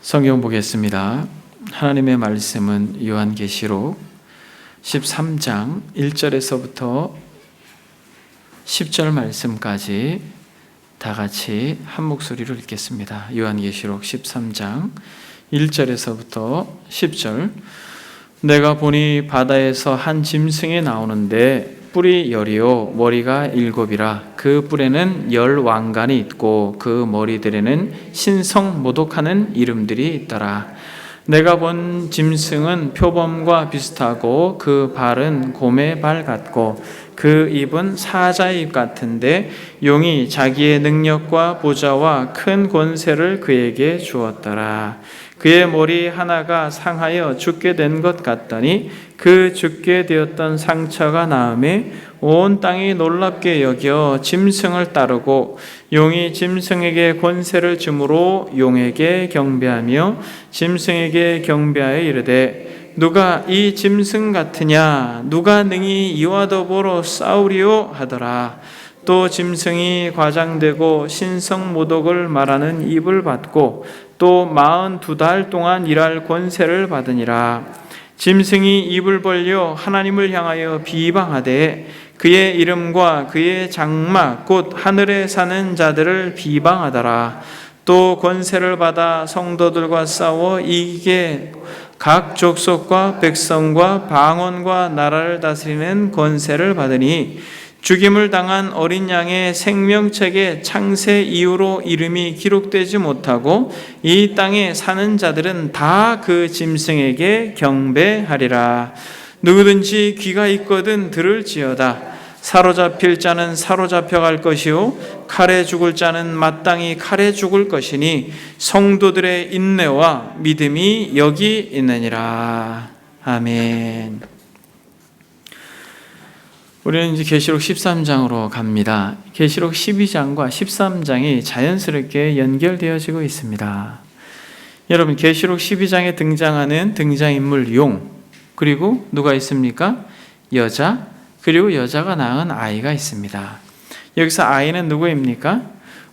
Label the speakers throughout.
Speaker 1: 성경 보겠습니다. 하나님의 말씀은 요한계시록 13장 1절에서부터 10절 말씀까지 다 같이 한 목소리로 읽겠습니다. 요한계시록 13장 1절에서부터 10절. 내가 보니 바다에서 한 짐승이 나오는데 뿔이 10이요 머리가 7이라. 그 뿔에는 10 왕관이 있고 그 머리들에는 신성 모독하는 이름들이 있더라. 내가 본 짐승은 표범과 비슷하고 그 발은 곰의 발 같고 그 입은 사자의 입 같은데 용이 자기의 능력과 보좌와 큰 권세를 그에게 주었더라. 그의 머리 하나가 상하여 죽게 된 것 같더니 그 죽게 되었던 상처가 나음에 온 땅이 놀랍게 여겨 짐승을 따르고 용이 짐승에게 권세를 주므로 용에게 경배하며 짐승에게 경배하여 이르되 누가 이 짐승 같으냐 누가 능히 이와 더불어 싸우리요 하더라. 또 짐승이 과장되고 신성 모독을 말하는 입을 받고 또 42달 동안 일할 권세를 받으니라. 짐승이 입을 벌려 하나님을 향하여 비방하되 그의 이름과 그의 장막 곧 하늘에 사는 자들을 비방하더라. 또 권세를 받아 성도들과 싸워 이기게 각 족속과 백성과 방언과 나라를 다스리는 권세를 받으니 죽임을 당한 어린 양의 생명책에 창세 이후로 이름이 기록되지 못하고 이 땅에 사는 자들은 다 그 짐승에게 경배하리라. 누구든지 귀가 있거든 들을지어다. 사로잡힐 자는 사로잡혀 갈 것이요 칼에 죽을 자는 마땅히 칼에 죽을 것이니 성도들의 인내와 믿음이 여기 있느니라. 아멘. 우리는 이제 계시록 13장으로 갑니다. 계시록 12장과 13장이 자연스럽게 연결되어지고 있습니다. 여러분, 계시록 12장에 등장하는 등장인물 용, 그리고 누가 있습니까? 여자, 그리고 여자가 낳은 아이가 있습니다. 여기서 아이는 누구입니까?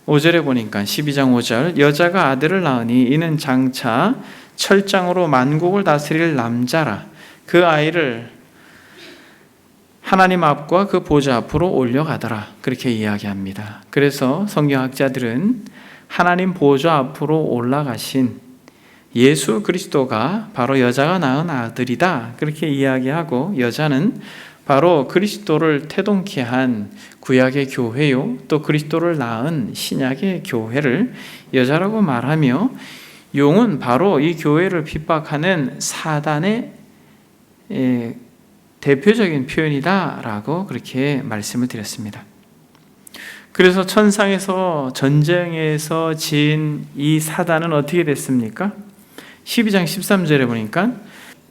Speaker 1: 5절에 보니까 12장 5절 여자가 아들을 낳으니 이는 장차 철장으로 만국을 다스릴 남자라. 그 아이를 하나님 앞과 그 보좌 앞으로 올려가더라. 그렇게 이야기합니다. 그래서 성경학자들은 하나님 보좌 앞으로 올라가신 예수 그리스도가 바로 여자가 낳은 아들이다. 그렇게 이야기하고 여자는 바로 그리스도를 태동케 한 구약의 교회요. 또 그리스도를 낳은 신약의 교회를 여자라고 말하며 용은 바로 이 교회를 핍박하는 사단의 대표적인 표현이다라고 그렇게 말씀을 드렸습니다. 그래서 천상에서 전쟁에서 지은 이 사단은 어떻게 됐습니까? 12장 13절에 보니까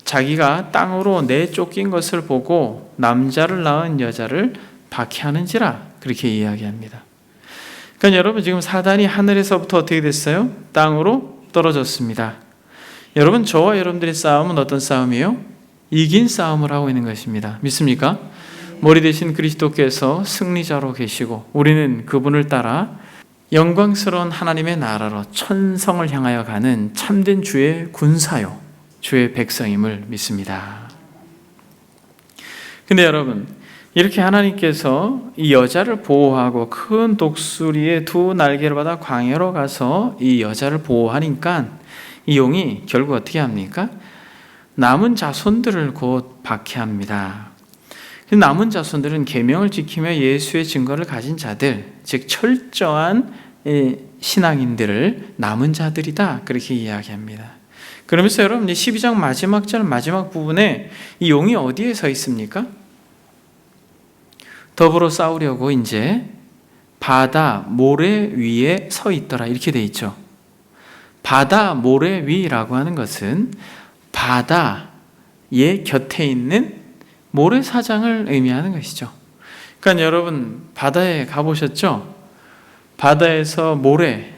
Speaker 1: 자기가 땅으로 내쫓긴 것을 보고 남자를 낳은 여자를 박해하는지라 그렇게 이야기합니다. 그러니까 여러분 지금 사단이 하늘에서부터 어떻게 됐어요? 땅으로 떨어졌습니다. 여러분 저와 여러분들의 싸움은 어떤 싸움이에요? 이긴 싸움을 하고 있는 것입니다. 믿습니까? 머리 대신 그리스도께서 승리자로 계시고 우리는 그분을 따라 영광스러운 하나님의 나라로 천성을 향하여 가는 참된 주의 군사요, 주의 백성임을 믿습니다. 근데 여러분, 이렇게 하나님께서 이 여자를 보호하고 큰 독수리의 두 날개를 받아 광야로 가서 이 여자를 보호하니까 이 용이 결국 어떻게 합니까? 남은 자손들을 곧 박해합니다. 남은 자손들은 계명을 지키며 예수의 증거를 가진 자들, 즉 철저한 신앙인들을 남은 자들이다 그렇게 이야기합니다. 그러면서 여러분 12장 마지막 절 마지막 부분에 이 용이 어디에 서 있습니까? 더불어 싸우려고 이제 바다 모래 위에 서 있더라 이렇게 돼 있죠. 바다 모래 위라고 하는 것은 바다의 곁에 있는 모래사장을 의미하는 것이죠. 그러니까 여러분 바다에 가보셨죠? 바다에서 모래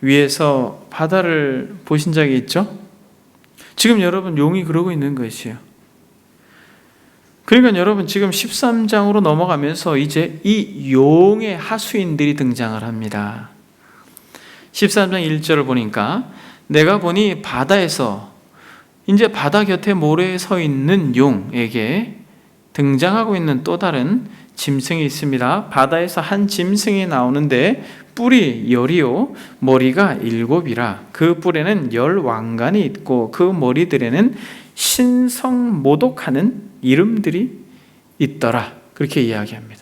Speaker 1: 위에서 바다를 보신 적이 있죠? 지금 여러분 용이 그러고 있는 것이에요. 그러니까 여러분 지금 13장으로 넘어가면서 이제 이 용의 하수인들이 등장을 합니다. 13장 1절을 보니까 내가 보니 바다에서, 이제 바다 곁에 모래에 서 있는 용에게 등장하고 있는 또 다른 짐승이 있습니다. 바다에서 한 짐승이 나오는데 뿔이 10이요 머리가 7이라. 그 뿔에는 10왕관이 있고 그 머리들에는 신성모독하는 이름들이 있더라. 그렇게 이야기합니다.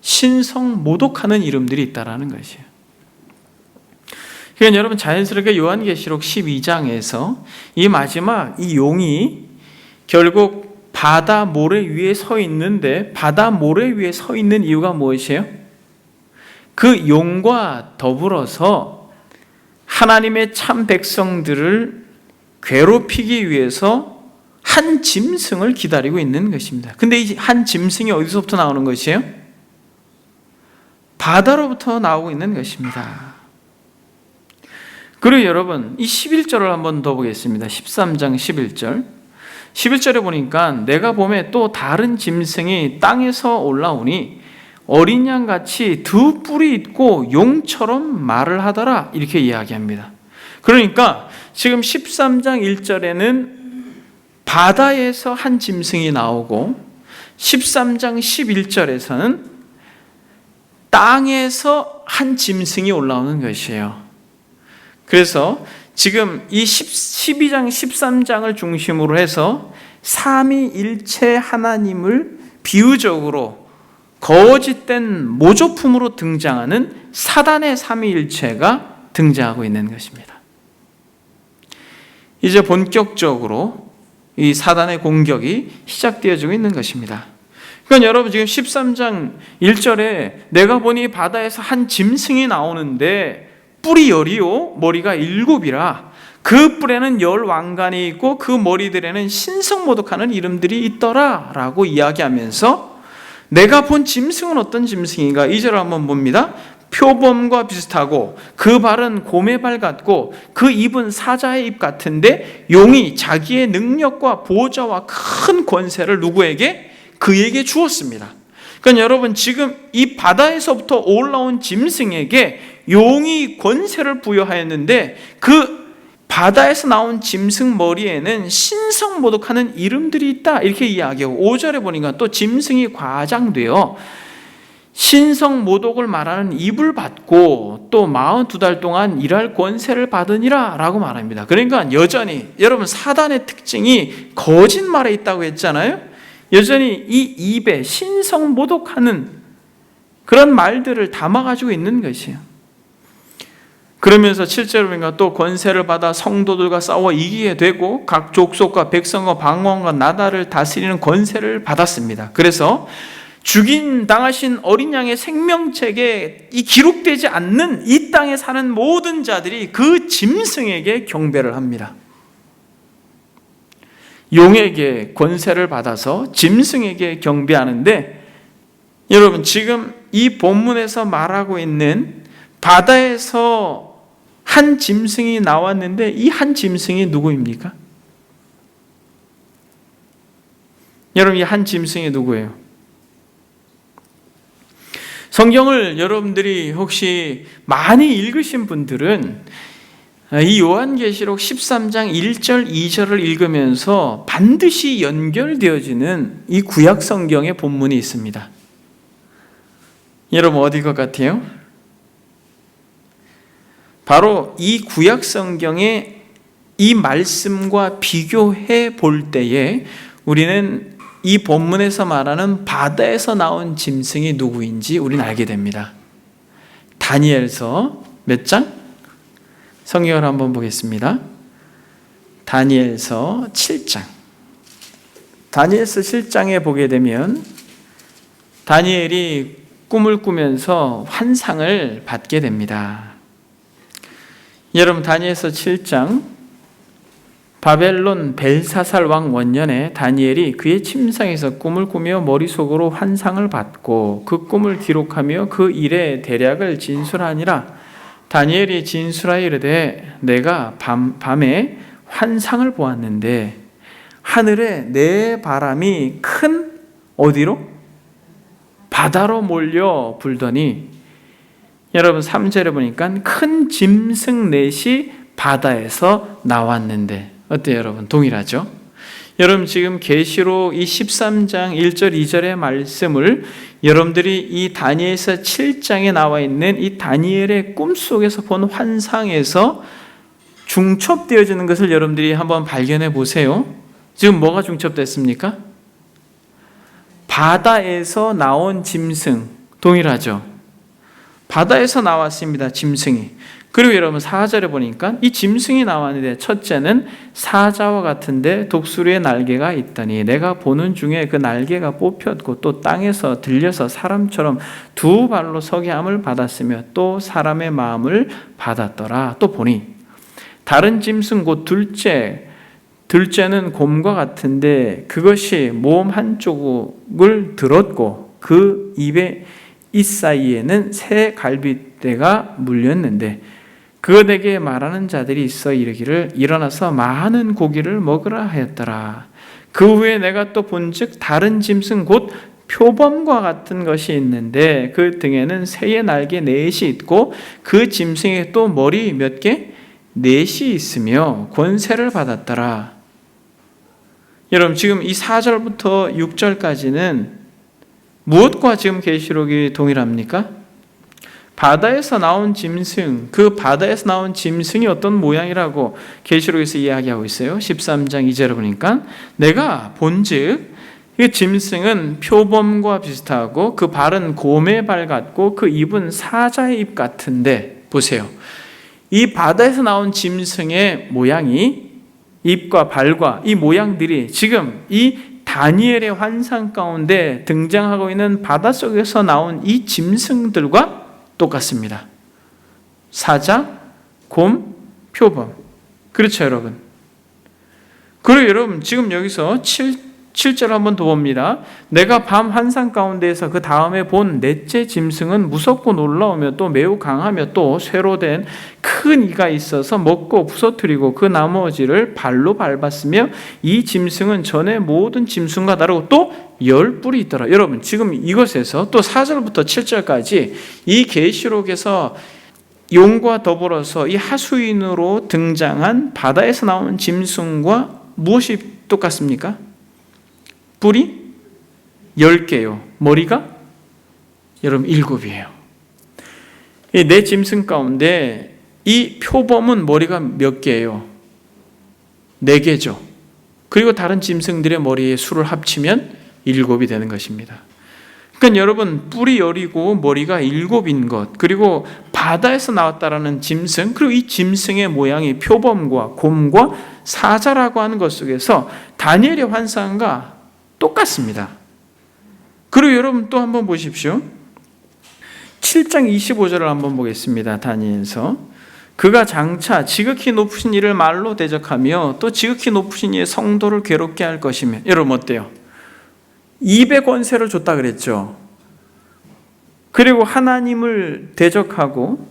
Speaker 1: 신성모독하는 이름들이 있다라는 것이에요. 그러니까 여러분, 자연스럽게 요한계시록 12장에서 이 마지막 이 용이 결국 바다 모래 위에 서 있는데, 바다 모래 위에 서 있는 이유가 무엇이에요? 그 용과 더불어서 하나님의 참 백성들을 괴롭히기 위해서 한 짐승을 기다리고 있는 것입니다. 근데 이 한 짐승이 어디서부터 나오는 것이에요? 바다로부터 나오고 있는 것입니다. 그리고 여러분, 이 11절을 한번 더 보겠습니다. 13장 11절. 11절에 보니까 내가 보매 또 다른 짐승이 땅에서 올라오니 어린 양같이 두 뿔이 있고 용처럼 말을 하더라. 이렇게 이야기합니다. 그러니까 지금 13장 1절에는 바다에서 한 짐승이 나오고 13장 11절에서는 땅에서 한 짐승이 올라오는 것이에요. 그래서 지금 이 12장, 13장을 중심으로 해서 삼위일체 하나님을 비유적으로 거짓된 모조품으로 등장하는 사단의 삼위일체가 등장하고 있는 것입니다. 이제 본격적으로 이 사단의 공격이 시작되어지고 있는 것입니다. 그러니까 여러분, 지금 13장 1절에 내가 보니 바다에서 한 짐승이 나오는데 뿔이 10이요 머리가 7이라. 그 뿔에는 10왕관이 있고 그 머리들에는 신성모독하는 이름들이 있더라 라고 이야기하면서 내가 본 짐승은 어떤 짐승인가? 2절을 한번 봅니다. 표범과 비슷하고 그 발은 곰의 발 같고 그 입은 사자의 입 같은데 용이 자기의 능력과 보좌와 큰 권세를 누구에게? 그에게 주었습니다. 그러니까 여러분, 지금 이 바다에서부터 올라온 짐승에게 용이 권세를 부여하였는데 그 바다에서 나온 짐승 머리에는 신성모독하는 이름들이 있다. 이렇게 이야기하고 5절에 보니까 또 짐승이 과장되어 신성모독을 말하는 입을 받고 또 42달 동안 일할 권세를 받으니라 라고 말합니다. 그러니까 여전히 여러분, 사단의 특징이 거짓말에 있다고 했잖아요. 여전히 이 입에 신성모독하는 그런 말들을 담아가지고 있는 것이에요. 그러면서 7절에 보니까 또 권세를 받아 성도들과 싸워 이기게 되고 각 족속과 백성과 방언과 나라를 다스리는 권세를 받았습니다. 그래서 죽인 당하신 어린 양의 생명책에 이 기록되지 않는 이 땅에 사는 모든 자들이 그 짐승에게 경배를 합니다. 용에게 권세를 받아서 짐승에게 경배하는데, 여러분, 지금 이 본문에서 말하고 있는 바다에서 한 짐승이 나왔는데 이 한 짐승이 누구입니까? 여러분, 이 한 짐승이 누구예요? 성경을 여러분들이 혹시 많이 읽으신 분들은 이 요한계시록 13장 1절, 2절을 읽으면서 반드시 연결되어지는 이 구약 성경의 본문이 있습니다. 여러분, 어디 것 같아요? 바로 이 구약 성경의 이 말씀과 비교해 볼 때에 우리는 이 본문에서 말하는 바다에서 나온 짐승이 누구인지 우리는 알게 됩니다. 다니엘서 몇 장? 성경을 한번 보겠습니다. 다니엘서 7장. 다니엘서 7장에 보게 되면 다니엘이 꿈을 꾸면서 환상을 받게 됩니다. 여러분, 다니엘서 7장, 바벨론 벨사살 왕 원년에 다니엘이 그의 침상에서 꿈을 꾸며 머릿속으로 환상을 받고 그 꿈을 기록하며 그 일의 대략을 진술하니라. 다니엘이 진술하여 이르되 내가 밤에 환상을 보았는데 하늘에 내 바람이 큰 어디로? 바다로 몰려 불더니, 여러분 3절에 보니까 큰 짐승 넷이 바다에서 나왔는데. 어때요, 여러분? 동일하죠? 여러분, 지금 계시록 이 13장 1절 2절의 말씀을 여러분들이 이 다니엘서 7장에 나와 있는 이 다니엘의 꿈속에서 본 환상에서 중첩되어지는 것을 여러분들이 한번 발견해 보세요. 지금 뭐가 중첩됐습니까? 바다에서 나온 짐승. 동일하죠? 바다에서 나왔습니다, 짐승이. 그리고 여러분 4절에 보니까 이 짐승이 나왔는데, 첫째는 사자와 같은데 독수리의 날개가 있더니 내가 보는 중에 그 날개가 뽑혔고 또 땅에서 들려서 사람처럼 두 발로 서게 함을 받았으며 또 사람의 마음을 받았더라. 또 보니 다른 짐승 곧 둘째는 곰과 같은데 그것이 몸 한쪽을 들었고 그 입에 이 사이에는 새 갈빗대가 물렸는데 그것에게 말하는 자들이 있어 이르기를 일어나서 많은 고기를 먹으라 하였더라. 그 후에 내가 또 본즉 다른 짐승 곧 표범과 같은 것이 있는데 그 등에는 새의 날개 넷이 있고 그 짐승에 또 머리 몇 개? 넷이 있으며 권세를 받았더라. 여러분, 지금 이 4절부터 6절까지는 무엇과 지금 계시록이 동일합니까? 바다에서 나온 짐승, 그 바다에서 나온 짐승이 어떤 모양이라고 계시록에서 이야기하고 있어요. 13장 2절에 보니까 내가 본즉 그 짐승은 표범과 비슷하고 그 발은 곰의 발 같고 그 입은 사자의 입 같은데, 보세요. 이 바다에서 나온 짐승의 모양이, 입과 발과 이 모양들이 지금 이 다니엘의 환상 가운데 등장하고 있는 바닷속에서 나온 이 짐승들과 똑같습니다. 사자, 곰, 표범. 그렇죠, 여러분? 그리고 여러분, 지금 여기서 7절 한번 더 봅니다. 내가 밤 환상 가운데에서 그 다음에 본 넷째 짐승은 무섭고 놀라우며 또 매우 강하며 또 쇠로 된 큰 이가 있어서 먹고 부서뜨리고 그 나머지를 발로 밟았으며 이 짐승은 전에 모든 짐승과 다르고 또 10뿔이 있더라. 여러분, 지금 이것에서 또 4절부터 7절까지 이 계시록에서 용과 더불어서 이 하수인으로 등장한 바다에서 나온 짐승과 무엇이 똑같습니까? 뿔이 10개요. 머리가 여러분 7이에요. 이 네 짐승 가운데 이 표범은 머리가 몇 개예요? 4개죠. 그리고 다른 짐승들의 머리의 수를 합치면 7이 되는 것입니다. 그러니까 여러분, 뿔이 10이고 머리가 7인 것, 그리고 바다에서 나왔다라는 짐승, 그리고 이 짐승의 모양이 표범과 곰과 사자라고 하는 것 속에서 다니엘의 환상과 똑같습니다. 그리고 여러분 또 한번 보십시오. 7장 25절을 한번 보겠습니다. 다니엘서. 그가 장차 지극히 높으신 이를 말로 대적하며 또 지극히 높으신 이의 성도를 괴롭게 할 것이며. 여러분 어때요? 입의 권세를 줬다 그랬죠. 그리고 하나님을 대적하고,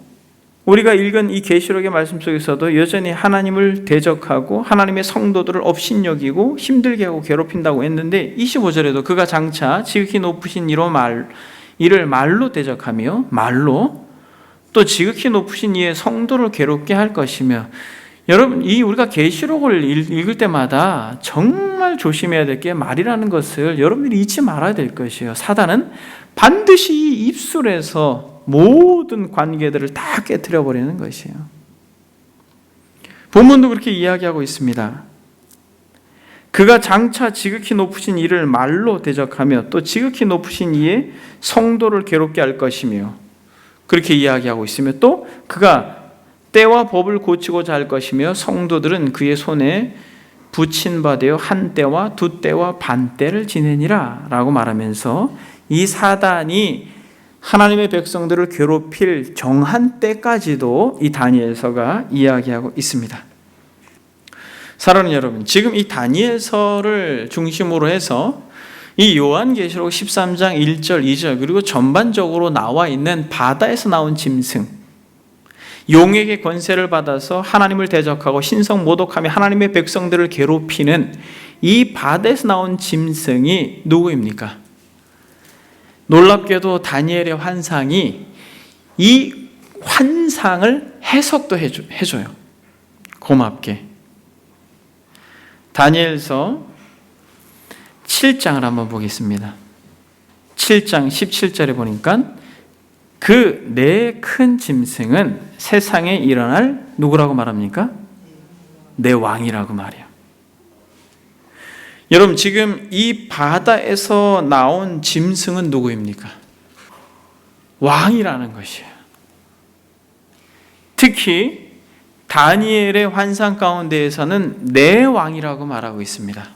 Speaker 1: 우리가 읽은 이 계시록의 말씀 속에서도 여전히 하나님을 대적하고 하나님의 성도들을 업신여기고 힘들게 하고 괴롭힌다고 했는데 25절에도 그가 장차 지극히 높으신 이를 말로 대적하며 말로 또 지극히 높으신 이의 성도를 괴롭게 할 것이며. 여러분, 우리가 계시록을 읽을 때마다 정말 조심해야 될 게 말이라는 것을 여러분들이 잊지 말아야 될 것이에요. 사단은 반드시 이 입술에서 모든 관계들을 다 깨트려 버리는 것이에요. 본문도 그렇게 이야기하고 있습니다. 그가 장차 지극히 높으신 이를 말로 대적하며 또 지극히 높으신 이의 성도를 괴롭게 할 것이며, 그렇게 이야기하고 있으며 또 그가 때와 법을 고치고자 할 것이며 성도들은 그의 손에 붙인 바 되어 한 때와 두 때와 반 때를 지내니라 라고 말하면서 이 사단이 하나님의 백성들을 괴롭힐 정한 때까지도 이 다니엘서가 이야기하고 있습니다. 사랑하는 여러분, 지금 이 다니엘서를 중심으로 해서 이 요한계시록 13장 1절 2절 그리고 전반적으로 나와 있는 바다에서 나온 짐승, 용에게 권세를 받아서 하나님을 대적하고 신성 모독하며 하나님의 백성들을 괴롭히는 이 바다에서 나온 짐승이 누구입니까? 놀랍게도 다니엘의 환상이 이 환상을 해석도 해줘요. 고맙게. 다니엘서 7장을 한번 보겠습니다. 7장 17절에 보니까 그 네 큰 짐승은 세상에 일어날 누구라고 말합니까? 내 왕이라고 말해요. 여러분, 지금 이 바다에서 나온 짐승은 누구입니까? 왕이라는 것이에요. 특히 다니엘의 환상 가운데에서는 내 왕이라고 말하고 있습니다.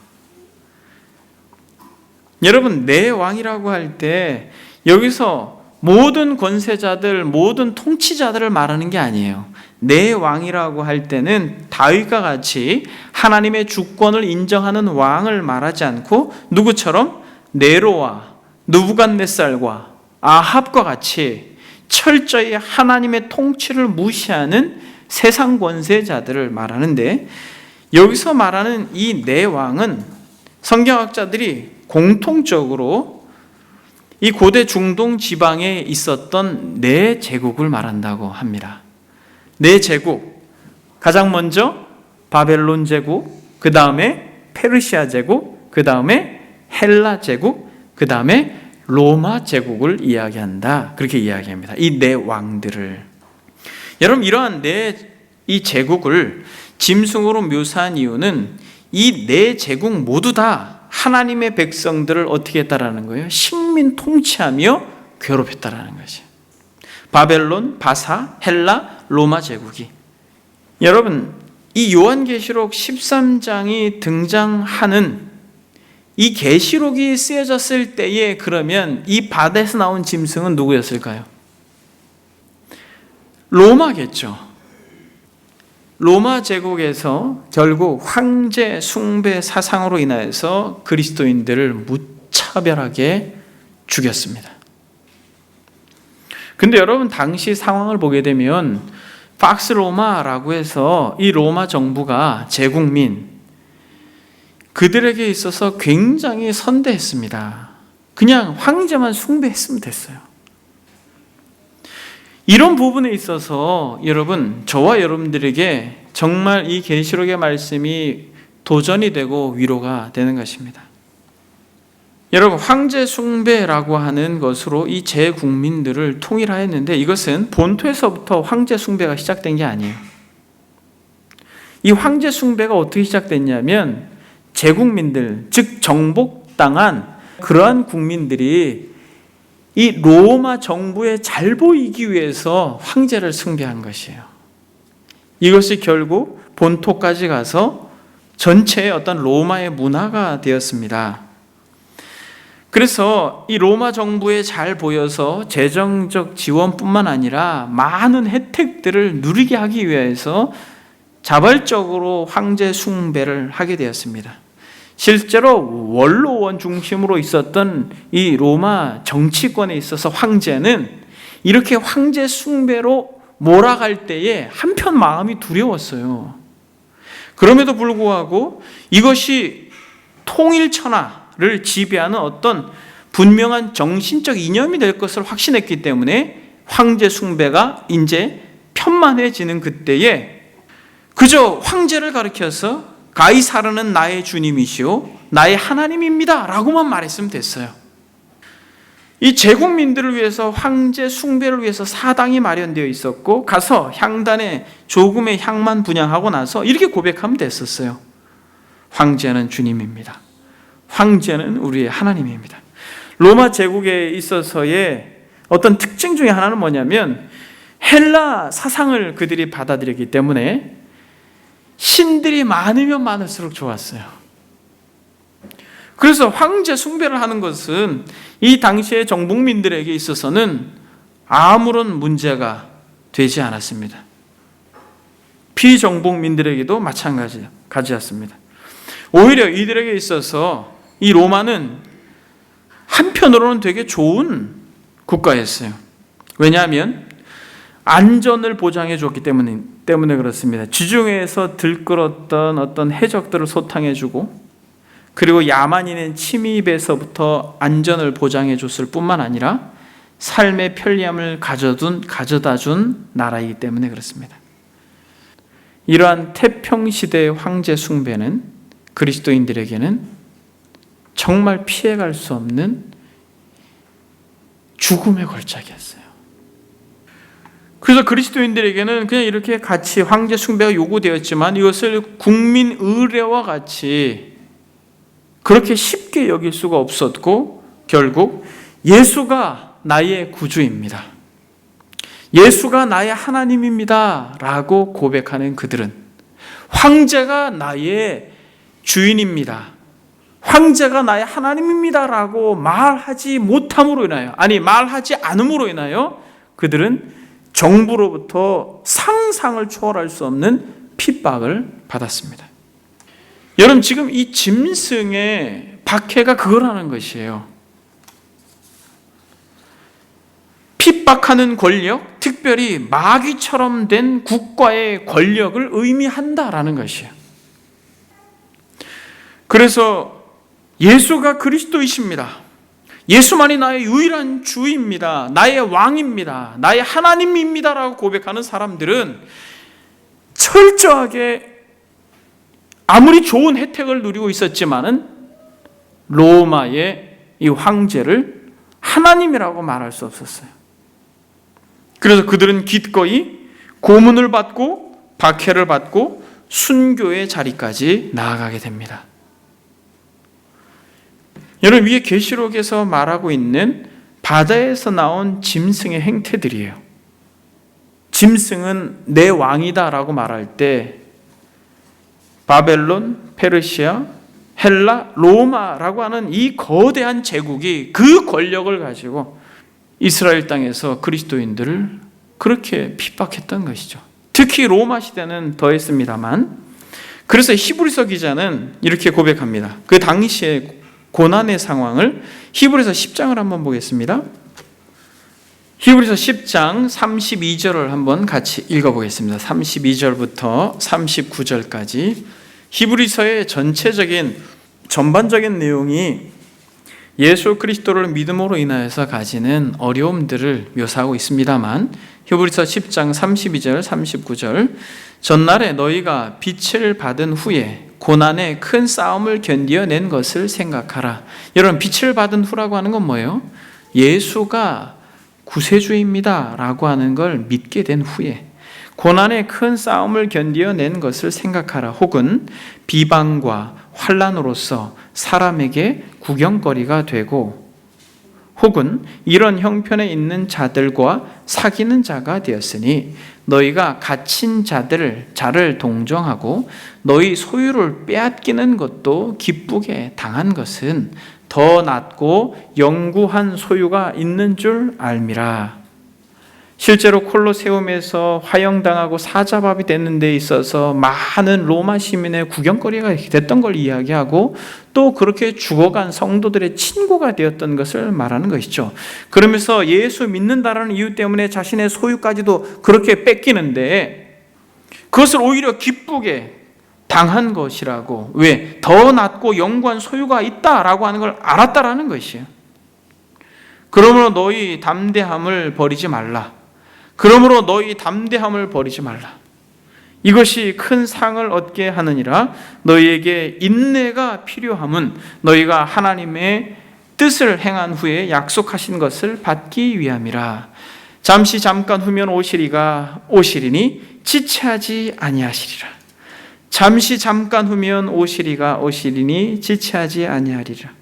Speaker 1: 여러분, 내 왕이라고 할 때 여기서 모든 권세자들, 모든 통치자들을 말하는 게 아니에요. 내 왕이라고 할 때는 다윗과 같이 하나님의 주권을 인정하는 왕을 말하지 않고 누구처럼 네로와 느부갓네살과 아합과 같이 철저히 하나님의 통치를 무시하는 세상 권세자들을 말하는데, 여기서 말하는 이 네 왕은 성경학자들이 공통적으로 이 고대 중동 지방에 있었던 네 제국을 말한다고 합니다. 네 제국, 가장 먼저 바벨론 제국, 그 다음에 페르시아 제국, 그 다음에 헬라 제국, 그 다음에 로마 제국을 이야기한다. 그렇게 이야기합니다. 이 네 왕들을. 여러분, 이러한 이 제국을 짐승으로 묘사한 이유는 이 네 제국 모두 다 하나님의 백성들을 어떻게 했다라는 거예요? 식민 통치하며 괴롭혔다라는 것이에요. 바벨론, 바사, 헬라, 로마 제국이. 여러분, 이 요한계시록 13장이 등장하는 이 계시록이 쓰여졌을 때에 그러면 이 바다에서 나온 짐승은 누구였을까요? 로마겠죠. 로마 제국에서 결국 황제 숭배 사상으로 인하여서 그리스도인들을 무차별하게 죽였습니다. 근데 여러분, 당시 상황을 보게 되면 팍스 로마라고 해서 이 로마 정부가 제국민 그들에게 있어서 굉장히 선대했습니다. 그냥 황제만 숭배했으면 됐어요. 이런 부분에 있어서 여러분, 저와 여러분들에게 정말 이 계시록의 말씀이 도전이 되고 위로가 되는 것입니다. 여러분, 황제 숭배라고 하는 것으로 이 제국민들을 통일하였는데 이것은 본토에서부터 황제 숭배가 시작된 게 아니에요. 이 황제 숭배가 어떻게 시작됐냐면 제국민들, 즉 정복당한 그러한 국민들이 이 로마 정부에 잘 보이기 위해서 황제를 숭배한 것이에요. 이것이 결국 본토까지 가서 전체의 어떤 로마의 문화가 되었습니다. 그래서 이 로마 정부에 잘 보여서 재정적 지원뿐만 아니라 많은 혜택들을 누리게 하기 위해서 자발적으로 황제 숭배를 하게 되었습니다. 실제로 원로원 중심으로 있었던 이 로마 정치권에 있어서 황제는 이렇게 황제 숭배로 몰아갈 때에 한편 마음이 두려웠어요. 그럼에도 불구하고 이것이 통일천하를 지배하는 어떤 분명한 정신적 이념이 될 것을 확신했기 때문에 황제 숭배가 이제 편만해지는 그때에 그저 황제를 가리켜서 가이사르는 나의 주님이시오 나의 하나님입니다 라고만 말했으면 됐어요. 이 제국민들을 위해서 황제 숭배를 위해서 사당이 마련되어 있었고 가서 향단에 조금의 향만 분향하고 나서 이렇게 고백하면 됐었어요. 황제는 주님입니다. 황제는 우리의 하나님입니다. 로마 제국에 있어서의 어떤 특징 중에 하나는 뭐냐면 헬라 사상을 그들이 받아들였기 때문에 신들이 많으면 많을수록 좋았어요. 그래서 황제 숭배를 하는 것은 이 당시의 정복민들에게 있어서는 아무런 문제가 되지 않았습니다. 피정복민들에게도 마찬가지였습니다. 오히려 이들에게 있어서 이 로마는 한편으로는 되게 좋은 국가였어요. 왜냐하면 안전을 보장해 줬기 때문에 그렇습니다. 지중해에서 들끓었던 어떤 해적들을 소탕해 주고 그리고 야만인의 침입에서부터 안전을 보장해 줬을 뿐만 아니라 삶의 편리함을 가져다 준 나라이기 때문에 그렇습니다. 이러한 태평시대의 황제 숭배는 그리스도인들에게는 정말 피해갈 수 없는 죽음의 걸작이었어요. 그래서 그리스도인들에게는 그냥 이렇게 같이 황제 숭배가 요구되었지만 이것을 국민 의례와 같이 그렇게 쉽게 여길 수가 없었고, 결국 예수가 나의 구주입니다, 예수가 나의 하나님입니다 라고 고백하는 그들은 황제가 나의 주인입니다, 황제가 나의 하나님입니다 라고 말하지 못함으로 인하여, 말하지 않음으로 인하여 그들은 정부로부터 상상을 초월할 수 없는 핍박을 받았습니다. 여러분, 지금 이 짐승의 박해가 그거라는 것이에요. 핍박하는 권력, 특별히 마귀처럼 된 국가의 권력을 의미한다라는 것이에요. 그래서 예수가 그리스도이십니다, 예수만이 나의 유일한 주입니다, 나의 왕입니다, 나의 하나님입니다 라고 고백하는 사람들은 철저하게 아무리 좋은 혜택을 누리고 있었지만은 로마의 이 황제를 하나님이라고 말할 수 없었어요. 그래서 그들은 기꺼이 고문을 받고 박해를 받고 순교의 자리까지 나아가게 됩니다. 여러분, 위에 계시록에서 말하고 있는 바다에서 나온 짐승의 행태들이에요. 짐승은 내 왕이다 라고 말할 때 바벨론, 페르시아, 헬라, 로마라고 하는 이 거대한 제국이 그 권력을 가지고 이스라엘 땅에서 그리스도인들을 그렇게 핍박했던 것이죠. 특히 로마 시대는 더했습니다만, 그래서 히브리서 기자는 이렇게 고백합니다. 그 당시의 고난의 상황을 히브리서 10장을 한번 보겠습니다. 히브리서 10장 32절을 한번 같이 읽어보겠습니다. 32절부터 39절까지 히브리서의 전반적인 내용이 예수 그리스도를 믿음으로 인하여서 가지는 어려움들을 묘사하고 있습니다만, 히브리서 10장 32절 39절, 전날에 너희가 빛을 받은 후에 고난의 큰 싸움을 견디어낸 것을 생각하라. 여러분, 빛을 받은 후라고 하는 건 뭐예요? 예수가 구세주입니다 라고 하는 걸 믿게 된 후에 고난의 큰 싸움을 견디어낸 것을 생각하라. 혹은 비방과 환난으로서 사람에게 구경거리가 되고, 혹은 이런 형편에 있는 자들과 사귀는 자가 되었으니 너희가 갇힌 자를 동정하고 너희 소유를 빼앗기는 것도 기쁘게 당한 것은 더 낫고 영구한 소유가 있는 줄 알미라. 실제로 콜로세움에서 화형당하고 사자밥이 되는 데 있어서 많은 로마 시민의 구경거리가 됐던 걸 이야기하고, 또 그렇게 죽어간 성도들의 친구가 되었던 것을 말하는 것이죠. 그러면서 예수 믿는다라는 이유 때문에 자신의 소유까지도 그렇게 뺏기는데 그것을 오히려 기쁘게 당한 것이라고. 왜? 더 낫고 영구한 소유가 있다라고 하는 걸 알았다라는 것이에요. 그러므로 너희 담대함을 버리지 말라. 그러므로 너희 담대함을 버리지 말라. 이것이 큰 상을 얻게 하느니라. 너희에게 인내가 필요함은 너희가 하나님의 뜻을 행한 후에 약속하신 것을 받기 위함이라. 잠시 잠깐 후면 오시리니 지체하지 아니하시리라. 잠시 잠깐 후면 오시리니 지체하지 아니하리라.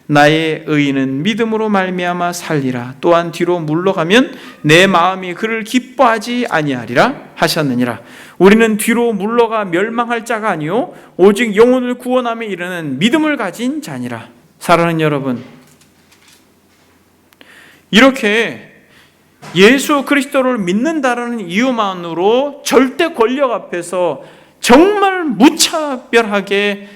Speaker 1: 나의 의인은 믿음으로 말미암아 살리라. 또한 뒤로 물러가면 내 마음이 그를 기뻐하지 아니하리라 하셨느니라. 우리는 뒤로 물러가 멸망할 자가 아니요 오직 영혼을 구원함에 이르는 믿음을 가진 자니라. 사랑하는 여러분, 이렇게 예수 그리스도를 믿는다라는 이유만으로 절대 권력 앞에서 정말 무차별하게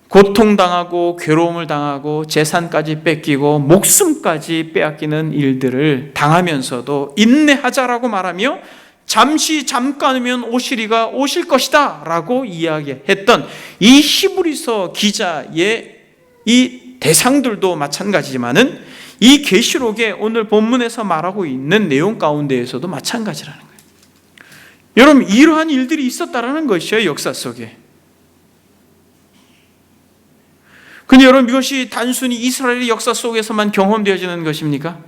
Speaker 1: 고통당하고 괴로움을 당하고 재산까지 뺏기고 목숨까지 빼앗기는 일들을 당하면서도 인내하자라고 말하며 잠시 잠깐이면 오실 것이다 라고 이야기했던 이 히브리서 기자의 이 대상들도 마찬가지지만은 이 계시록에 오늘 본문에서 말하고 있는 내용 가운데에서도 마찬가지라는 거예요. 여러분, 이러한 일들이 있었다라는 것이에요, 역사 속에. 근데 여러분, 이것이 단순히 이스라엘의 역사 속에서만 경험되어지는 것입니까?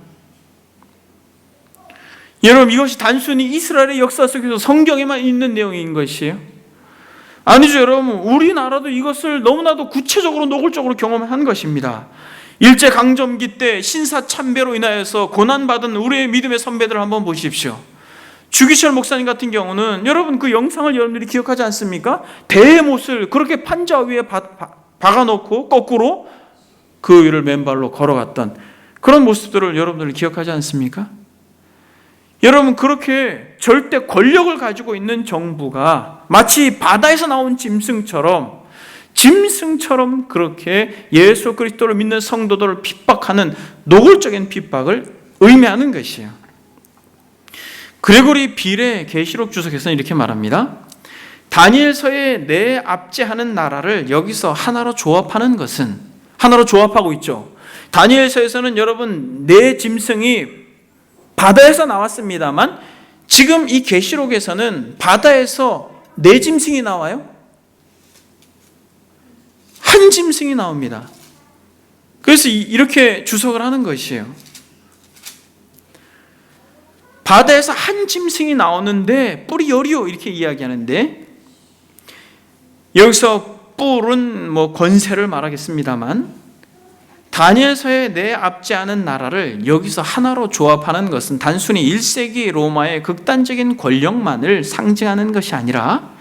Speaker 1: 여러분, 이것이 단순히 이스라엘의 역사 속에서 성경에만 있는 내용인 것이에요? 아니죠, 여러분. 우리나라도 이것을 너무나도 구체적으로 노골적으로 경험한 것입니다. 일제강점기 때 신사참배로 인하여서 고난받은 우리의 믿음의 선배들을 한번 보십시오. 주기철 목사님 같은 경우는 여러분 그 영상을 여러분들이 기억하지 않습니까? 배의 못을 그렇게 판자 위에 박아놓고 거꾸로 그 위를 맨발로 걸어갔던 그런 모습들을 여러분들 기억하지 않습니까? 여러분, 그렇게 절대 권력을 가지고 있는 정부가 마치 바다에서 나온 짐승처럼 그렇게 예수 그리스도를 믿는 성도들을 핍박하는 노골적인 핍박을 의미하는 것이에요. 그레고리 빌의 계시록 주석에서는 이렇게 말합니다. 다니엘서에 내 압제하는 나라를 여기서 하나로 조합하는 것은, 하나로 조합하고 있죠. 다니엘서에서는 여러분 네 짐승이 바다에서 나왔습니다만 지금 이 계시록에서는 바다에서 네 짐승이 나와요? 한 짐승이 나옵니다. 그래서 이렇게 주석을 하는 것이에요. 바다에서 한 짐승이 나오는데 뿔이 여리요 이렇게 이야기하는데, 여기서 뿔은 권세를 말하겠습니다만 다니엘서에 내 압제하는 나라를 여기서 하나로 조합하는 것은 단순히 1세기 로마의 극단적인 권력만을 상징하는 것이 아니라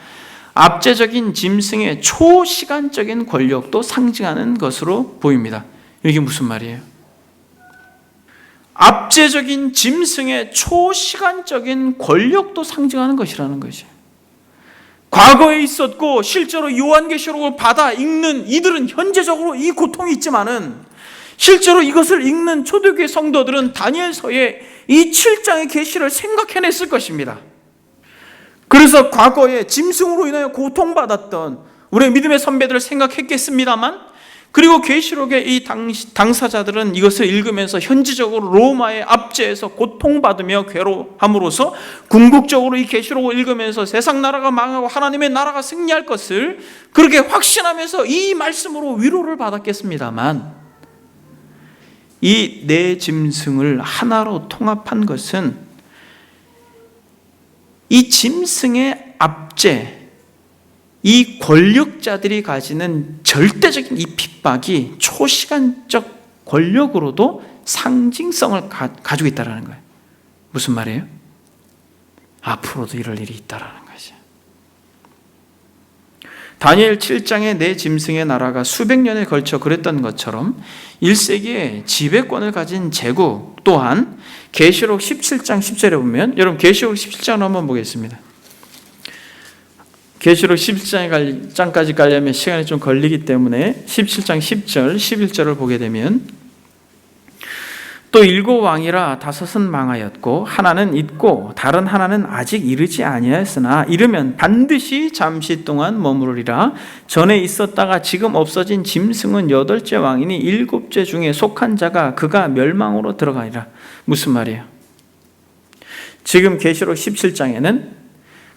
Speaker 1: 압제적인 짐승의 초시간적인 권력도 상징하는 것으로 보입니다. 이게 무슨 말이에요? 압제적인 짐승의 초시간적인 권력도 상징하는 것이라는 것이에요. 과거에 있었고 실제로 요한계시록을 받아 읽는 이들은 현재적으로 이 고통이 있지만은 실제로 이것을 읽는 초대교회 성도들은 다니엘서의 이 7장의 계시를 생각해냈을 것입니다. 그래서 과거에 짐승으로 인하여 고통받았던 우리의 믿음의 선배들을 생각했겠습니다만, 그리고 계시록의 이 당사자들은 이것을 읽으면서 현지적으로 로마의 압제에서 고통받으며 괴로움으로써 궁극적으로 이 계시록을 읽으면서 세상 나라가 망하고 하나님의 나라가 승리할 것을 그렇게 확신하면서 이 말씀으로 위로를 받았겠습니다만, 이 네 짐승을 하나로 통합한 것은 이 짐승의 압제, 이 권력자들이 가지는 절대적인 이 핍박이 초시간적 권력으로도 상징성을 가지고 있다는 거예요. 무슨 말이에요? 앞으로도 이럴 일이 있다는 것이에요. 다니엘 7장의 네 짐승의 나라가 수백 년에 걸쳐 그랬던 것처럼 1세기에 지배권을 가진 제국 또한 계시록 17장 10절에 보면, 여러분 계시록 17장을 한번 보겠습니다. 계시록 17장까지 가려면 시간이 좀 걸리기 때문에 17장 10절, 11절을 보게 되면, 또 7왕이라 5은 망하였고 하나는 있고 다른 하나는 아직 이르지 아니하였으나 이르면 반드시 잠시 동안 머무르리라. 전에 있었다가 지금 없어진 짐승은 8째 왕이니 7째 중에 속한 자가 그가 멸망으로 들어가리라. 무슨 말이에요? 지금 계시록 17장에는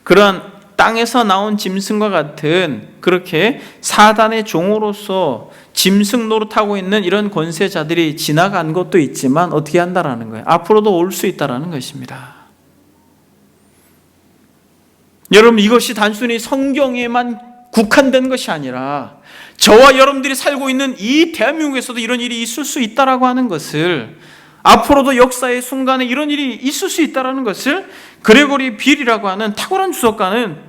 Speaker 1: 그런 땅에서 나온 짐승과 같은 그렇게 사단의 종으로서 짐승 노릇하고 있는 이런 권세자들이 지나간 것도 있지만 어떻게 한다라는 거예요? 앞으로도 올 수 있다라는 것입니다. 여러분, 이것이 단순히 성경에만 국한된 것이 아니라 저와 여러분들이 살고 있는 이 대한민국에서도 이런 일이 있을 수 있다라고 하는 것을, 앞으로도 역사의 순간에 이런 일이 있을 수 있다라는 것을 그레고리 빌이라고 하는 탁월한 주석가는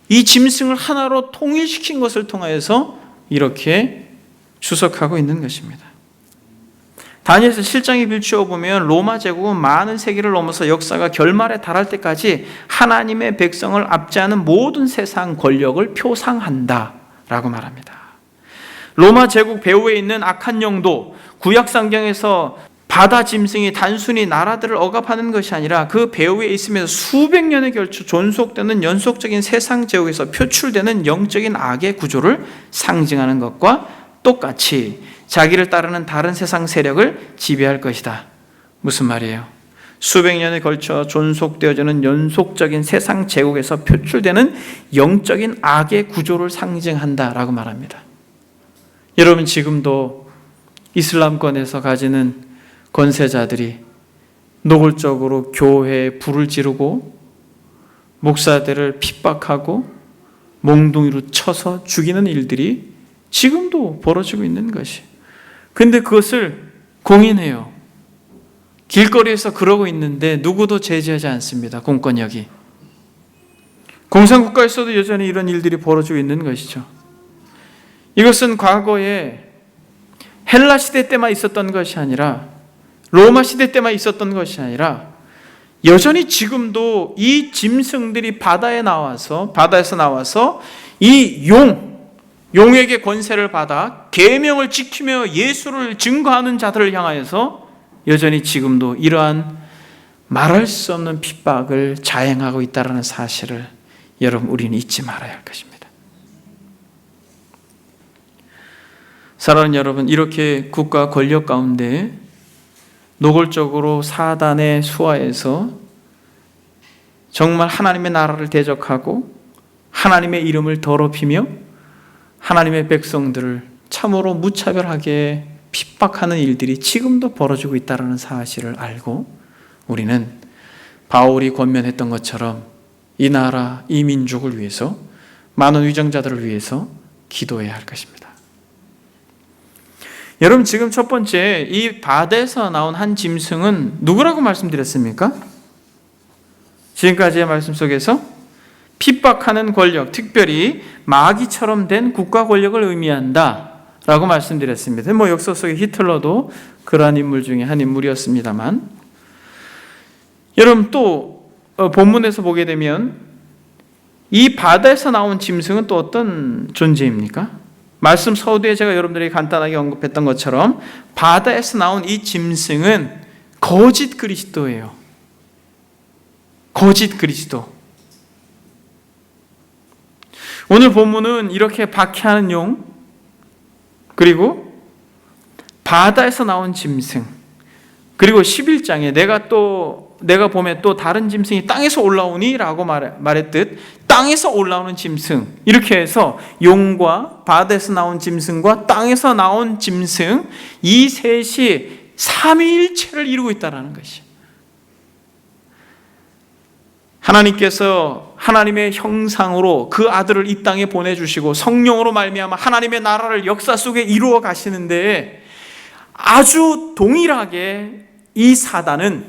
Speaker 1: 이 짐승을 하나로 통일시킨 것을 통하여서 이렇게 주석하고 있는 것입니다. 다니엘서 7장에 비추어 보면 로마 제국은 많은 세기를 넘어서 역사가 결말에 달할 때까지 하나님의 백성을 압제하는 모든 세상 권력을 표상한다라고 말합니다. 로마 제국 배후에 있는 악한 영도, 구약 성경에서 바다 짐승이 단순히 나라들을 억압하는 것이 아니라 그 배후에 있으면서 수백 년에 걸쳐 존속되는 연속적인 세상 제국에서 표출되는 영적인 악의 구조를 상징하는 것과 똑같이 자기를 따르는 다른 세상 세력을 지배할 것이다. 무슨 말이에요? 수백 년에 걸쳐 존속되어지는 연속적인 세상 제국에서 표출되는 영적인 악의 구조를 상징한다라고 말합니다. 여러분, 지금도 이슬람권에서 가지는 권세자들이 노골적으로 교회에 불을 지르고 목사들을 핍박하고 몽둥이로 쳐서 죽이는 일들이 지금도 벌어지고 있는 것이. 근데 그것을 공인해요. 길거리에서 그러고 있는데 누구도 제지하지 않습니다. 공권력이. 공산국가에서도 여전히 이런 일들이 벌어지고 있는 것이죠. 이것은 과거에 헬라 시대 때만 있었던 것이 아니라, 로마 시대 때만 있었던 것이 아니라 여전히 지금도 이 짐승들이 바다에서 나와서 이 용에게 권세를 받아 계명을 지키며 예수를 증거하는 자들을 향하여서 여전히 지금도 이러한 말할 수 없는 핍박을 자행하고 있다는 사실을 여러분, 우리는 잊지 말아야 할 것입니다. 사랑하는 여러분, 이렇게 국가 권력 가운데 노골적으로 사단의 수하에서 정말 하나님의 나라를 대적하고 하나님의 이름을 더럽히며 하나님의 백성들을 참으로 무차별하게 핍박하는 일들이 지금도 벌어지고 있다는 사실을 알고 우리는 바울이 권면했던 것처럼 이 나라, 이 민족을 위해서, 많은 위정자들을 위해서 기도해야 할 것입니다. 여러분, 지금 첫 번째, 이 바다에서 나온 한 짐승은 누구라고 말씀드렸습니까? 지금까지의 말씀 속에서 핍박하는 권력, 특별히 마귀처럼 된 국가 권력을 의미한다 라고 말씀드렸습니다. 역사 속에 히틀러도 그러한 인물 중에 한 인물이었습니다만, 여러분, 또 본문에서 보게 되면 이 바다에서 나온 짐승은 또 어떤 존재입니까? 말씀 서두에 제가 여러분들에게 간단하게 언급했던 것처럼 바다에서 나온 이 짐승은 거짓 그리스도예요. 거짓 그리스도. 오늘 본문은 이렇게 박해하는 용, 그리고 바다에서 나온 짐승, 그리고 11장에 내가 보면 또 다른 짐승이 땅에서 올라오니 라고 말했듯 땅에서 올라오는 짐승, 이렇게 해서 용과 바다에서 나온 짐승과 땅에서 나온 짐승, 이 셋이 삼위일체를 이루고 있다는 것이. 하나님께서 하나님의 형상으로 그 아들을 이 땅에 보내주시고 성령으로 말미암아 하나님의 나라를 역사 속에 이루어 가시는데, 아주 동일하게 이 사단은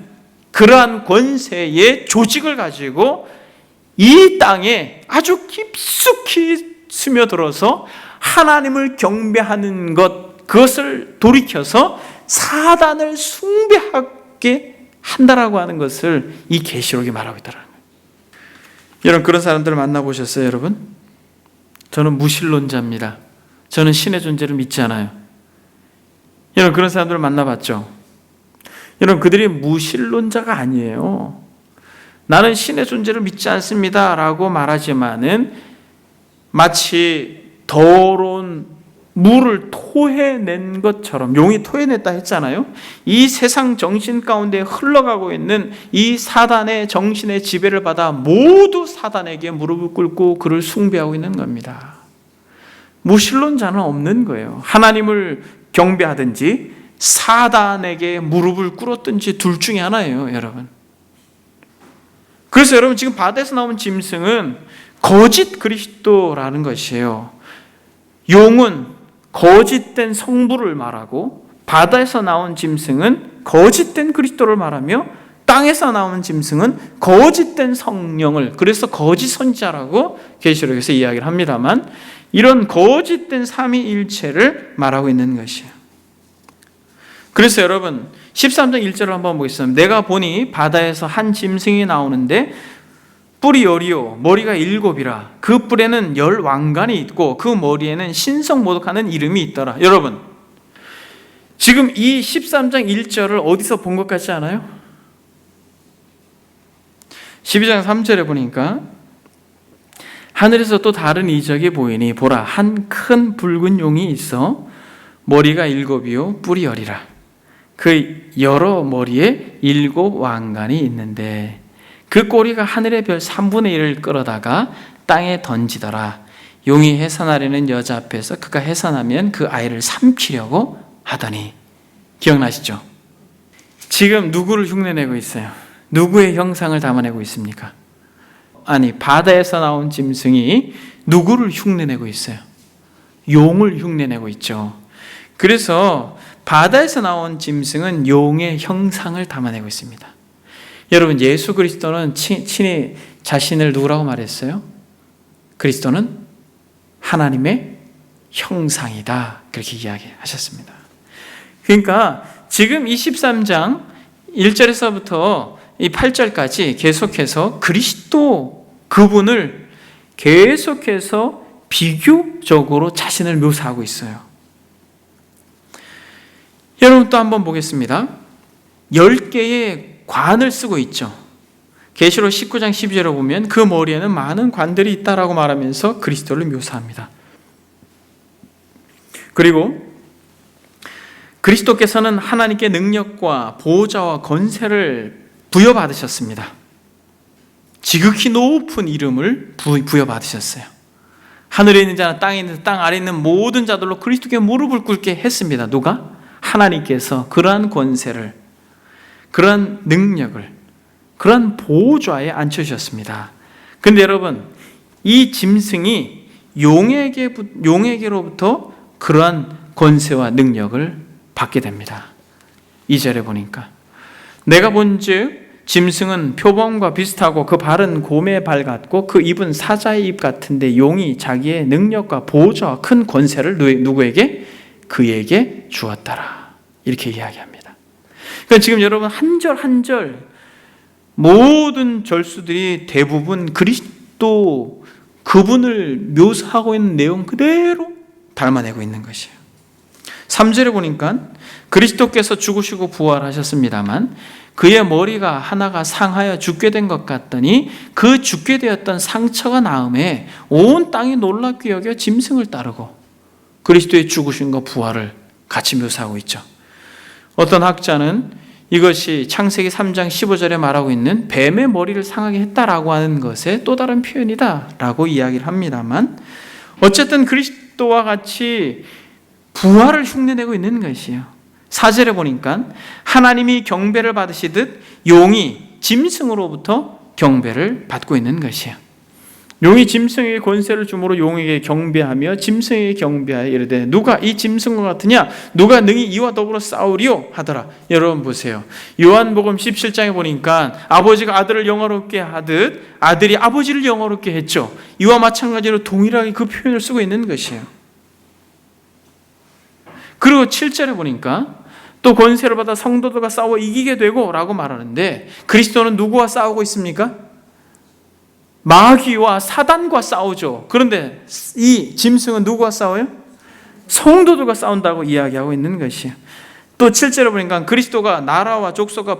Speaker 1: 그러한 권세의 조직을 가지고 이 땅에 아주 깊숙이 스며들어서 하나님을 경배하는 그것을 돌이켜서 사단을 숭배하게 한다라고 하는 것을 이 계시록이 말하고 있다는 거예요. 여러분, 그런 사람들을 만나보셨어요, 여러분? 저는 무신론자입니다. 저는 신의 존재를 믿지 않아요. 여러분, 그런 사람들을 만나봤죠? 여러분, 그들이 무신론자가 아니에요. 나는 신의 존재를 믿지 않습니다 라고 말하지만은 마치 더러운 물을 토해낸 것처럼, 용이 토해냈다 했잖아요. 이 세상 정신 가운데 흘러가고 있는 이 사단의 정신의 지배를 받아 모두 사단에게 무릎을 꿇고 그를 숭배하고 있는 겁니다. 무신론자는 없는 거예요. 하나님을 경배하든지 사단에게 무릎을 꿇었든지 둘 중에 하나예요, 여러분. 그래서 여러분, 지금 바다에서 나온 짐승은 거짓 그리스도라는 것이에요. 용은 거짓된 성부를 말하고, 바다에서 나온 짐승은 거짓된 그리스도를 말하며, 땅에서 나온 짐승은 거짓된 성령을, 그래서 거짓 선지자라고 계시록에서 이야기를 합니다만, 이런 거짓된 삼위일체를 말하고 있는 것이에요. 그래서 여러분, 13장 1절을 한번 보겠습니다. 내가 보니 바다에서 한 짐승이 나오는데 뿔이 10이요 머리가 7이라. 그 뿔에는 10왕관이 있고 그 머리에는 신성모독하는 이름이 있더라. 여러분, 지금 이 13장 1절을 어디서 본 것 같지 않아요? 12장 3절에 보니까 하늘에서 또 다른 이적이 보이니 보라, 한 큰 붉은 용이 있어 머리가 7이요 뿔이 10이라. 그 여러 머리에 7 왕관이 있는데 그 꼬리가 하늘의 별 3분의 1을 끌어다가 땅에 던지더라. 용이 해산하려는 여자 앞에서 그가 해산하면 그 아이를 삼키려고 하더니. 기억나시죠? 지금 누구를 흉내내고 있어요? 누구의 형상을 담아내고 있습니까? 아니, 바다에서 나온 짐승이 누구를 흉내내고 있어요? 용을 흉내내고 있죠. 그래서 바다에서 나온 짐승은 용의 형상을 담아내고 있습니다. 여러분, 예수 그리스도는 친히 자신을 누구라고 말했어요? 그리스도는 하나님의 형상이다, 그렇게 이야기하셨습니다. 그러니까 지금 23장 1절에서부터 이 8절까지 계속해서 그리스도 그분을 계속해서 비교적으로 자신을 묘사하고 있어요. 여러분, 또 한번 보겠습니다. 10개의 관을 쓰고 있죠. 계시록 19장 12절에 보면 그 머리에는 많은 관들이 있다라고 말하면서 그리스도를 묘사합니다. 그리고 그리스도께서는 하나님께 능력과 보호자와 권세를 부여받으셨습니다. 지극히 높은 이름을 부여받으셨어요. 하늘에 있는 자나 땅에 있는 자, 땅 아래에 있는 모든 자들로 그리스도께 무릎을 꿇게 했습니다. 누가? 하나님께서 그러한 권세를, 그러한 능력을, 그러한 보호자에 앉혀주셨습니다. 그런데 여러분, 이 짐승이 용에게로부터 그러한 권세와 능력을 받게 됩니다. 2절에 보니까 내가 본즉 짐승은 표범과 비슷하고 그 발은 곰의 발 같고 그 입은 사자의 입 같은데 용이 자기의 능력과 보호자와 큰 권세를 누구에게? 그에게 주었더라. 이렇게 이야기합니다. 그러니까 지금 여러분 한 절 한 절 모든 절수들이 대부분 그리스도 그분을 묘사하고 있는 내용 그대로 닮아내고 있는 것이에요. 3절에 보니까 그리스도께서 죽으시고 부활하셨습니다만 그의 머리가 하나가 상하여 죽게 된 것 같더니 그 죽게 되었던 상처가 나음에 온 땅이 놀랍게 여겨 짐승을 따르고 그리스도의 죽으심과 부활을 같이 묘사하고 있죠. 어떤 학자는 이것이 창세기 3장 15절에 말하고 있는 뱀의 머리를 상하게 했다라고 하는 것의 또 다른 표현이다라고 이야기를 합니다만 어쨌든 그리스도와 같이 부활을 흉내내고 있는 것이에요. 4절에 보니까 하나님이 경배를 받으시듯 용이 짐승으로부터 경배를 받고 있는 것이에요. 용이 짐승에게 권세를 주므로 용에게 경배하며 짐승에게 경배하여 이르되 누가 이 짐승과 같으냐? 누가 능히 이와 더불어 싸우리요? 하더라. 여러분 보세요. 요한복음 17장에 보니까 아버지가 아들을 영화롭게 하듯 아들이 아버지를 영화롭게 했죠. 이와 마찬가지로 동일하게 그 표현을 쓰고 있는 것이에요. 그리고 7절에 보니까 또 권세를 받아 성도들과 싸워 이기게 되고 라고 말하는데 그리스도는 누구와 싸우고 있습니까? 마귀와 사단과 싸우죠. 그런데 이 짐승은 누구와 싸워요? 성도들과 싸운다고 이야기하고 있는 것이에요. 또 7절에 보니까 그리스도가 나라와 족속과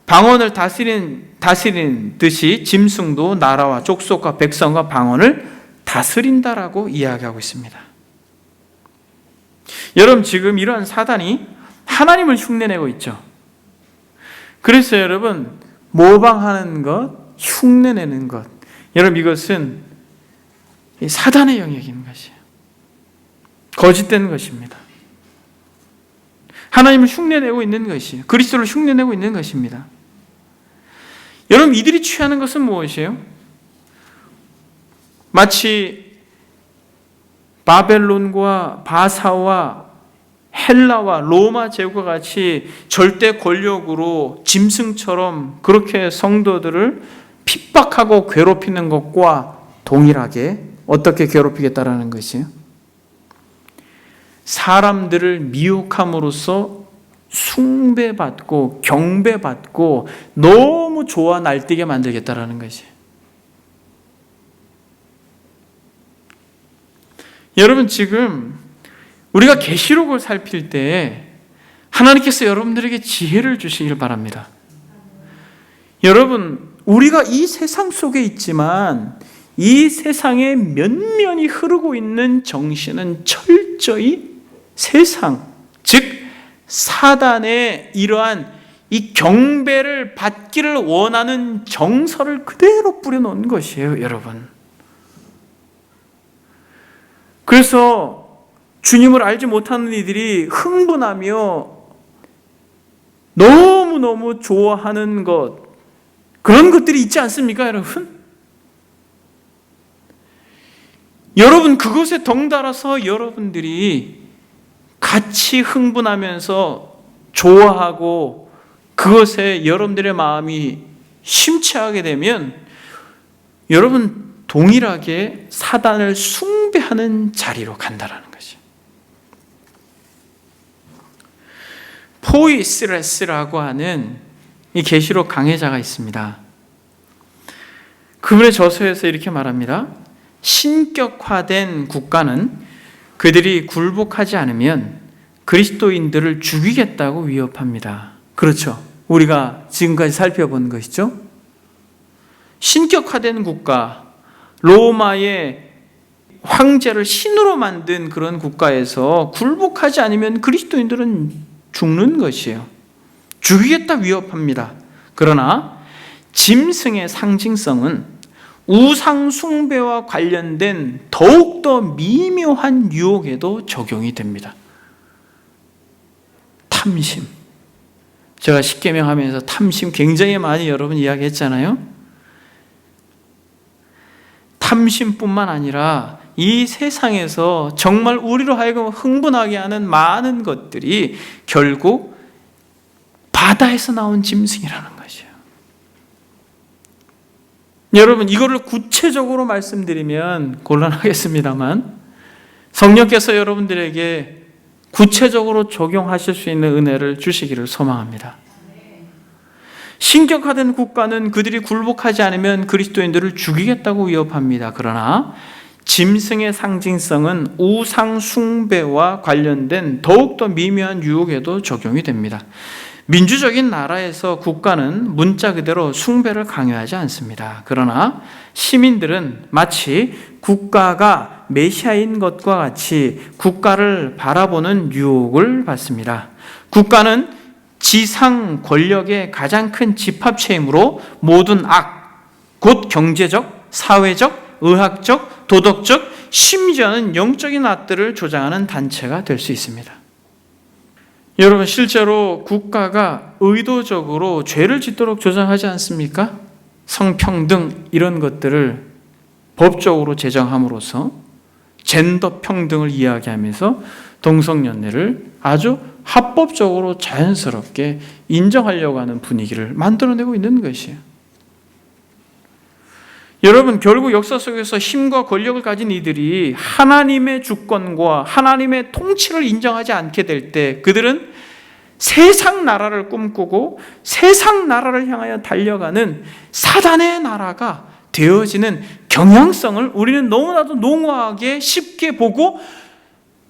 Speaker 1: 방언을 다스리는 듯이 짐승도 나라와 족속과 백성과 방언을 다스린다라고 이야기하고 있습니다. 여러분 지금 이러한 사단이 하나님을 흉내내고 있죠. 그래서 여러분 모방하는 것, 흉내내는 것, 여러분 이것은 사단의 영역인 것이에요. 거짓된 것입니다. 하나님을 흉내내고 있는 것이에요. 그리스도를 흉내내고 있는 것입니다. 여러분 이들이 취하는 것은 무엇이에요? 마치 바벨론과 바사와 헬라와 로마 제국과 같이 절대 권력으로 짐승처럼 그렇게 성도들을 핍박하고 괴롭히는 것과 동일하게 어떻게 괴롭히겠다라는 것이에요? 사람들을 미혹함으로써 숭배받고 경배받고 너무 좋아 날뛰게 만들겠다라는 것이에요. 여러분 지금 우리가 계시록을 살필 때 하나님께서 여러분들에게 지혜를 주시길 바랍니다. 여러분 우리가 이 세상 속에 있지만 이 세상에 면면이 흐르고 있는 정신은 철저히 세상, 즉 사단의 이러한 이 경배를 받기를 원하는 정서를 그대로 뿌려놓은 것이에요, 여러분. 그래서 주님을 알지 못하는 이들이 흥분하며 너무너무 좋아하는 것, 그런 것들이 있지 않습니까, 여러분? 여러분, 그것에 덩달아서 여러분들이 같이 흥분하면서 좋아하고 그것에 여러분들의 마음이 심취하게 되면 여러분 동일하게 사단을 숭배하는 자리로 간다라는 거죠. 포이스레스라고 하는 이 계시록 강해자가 있습니다. 그분의 저서에서 이렇게 말합니다. 신격화된 국가는 그들이 굴복하지 않으면 그리스도인들을 죽이겠다고 위협합니다. 그렇죠. 우리가 지금까지 살펴본 것이죠. 신격화된 국가, 로마의 황제를 신으로 만든 그런 국가에서 굴복하지 않으면 그리스도인들은 죽는 것이에요. 죽이겠다 위협합니다. 그러나 짐승의 상징성은 우상 숭배와 관련된 더욱더 미묘한 유혹에도 적용이 됩니다. 탐심. 제가 십계명 하면서 탐심 굉장히 많이 여러분 이야기했잖아요. 탐심뿐만 아니라 이 세상에서 정말 우리로 하여금 흥분하게 하는 많은 것들이 결국 바다에서 나온 짐승이라는 것이에요. 여러분, 이거를 구체적으로 말씀드리면 곤란하겠습니다만 성령께서 여러분들에게 구체적으로 적용하실 수 있는 은혜를 주시기를 소망합니다. 신격화된 국가는 그들이 굴복하지 않으면 그리스도인들을 죽이겠다고 위협합니다. 그러나 짐승의 상징성은 우상 숭배와 관련된 더욱더 미묘한 유혹에도 적용이 됩니다. 민주적인 나라에서 국가는 문자 그대로 숭배를 강요하지 않습니다. 그러나 시민들은 마치 국가가 메시아인 것과 같이 국가를 바라보는 유혹을 받습니다. 국가는 지상 권력의 가장 큰 집합체이므로 모든 악, 곧 경제적, 사회적, 의학적, 도덕적, 심지어는 영적인 악들을 조장하는 단체가 될 수 있습니다. 여러분, 실제로 국가가 의도적으로 죄를 짓도록 조장하지 않습니까? 성평등 이런 것들을 법적으로 제정함으로써 젠더 평등을 이야기하면서 동성연애를 아주 합법적으로 자연스럽게 인정하려고 하는 분위기를 만들어내고 있는 것이에요. 여러분, 결국 역사 속에서 힘과 권력을 가진 이들이 하나님의 주권과 하나님의 통치를 인정하지 않게 될 때 그들은 세상 나라를 꿈꾸고 세상 나라를 향하여 달려가는 사단의 나라가 되어지는 경향성을 우리는 너무나도 농후하게 쉽게 보고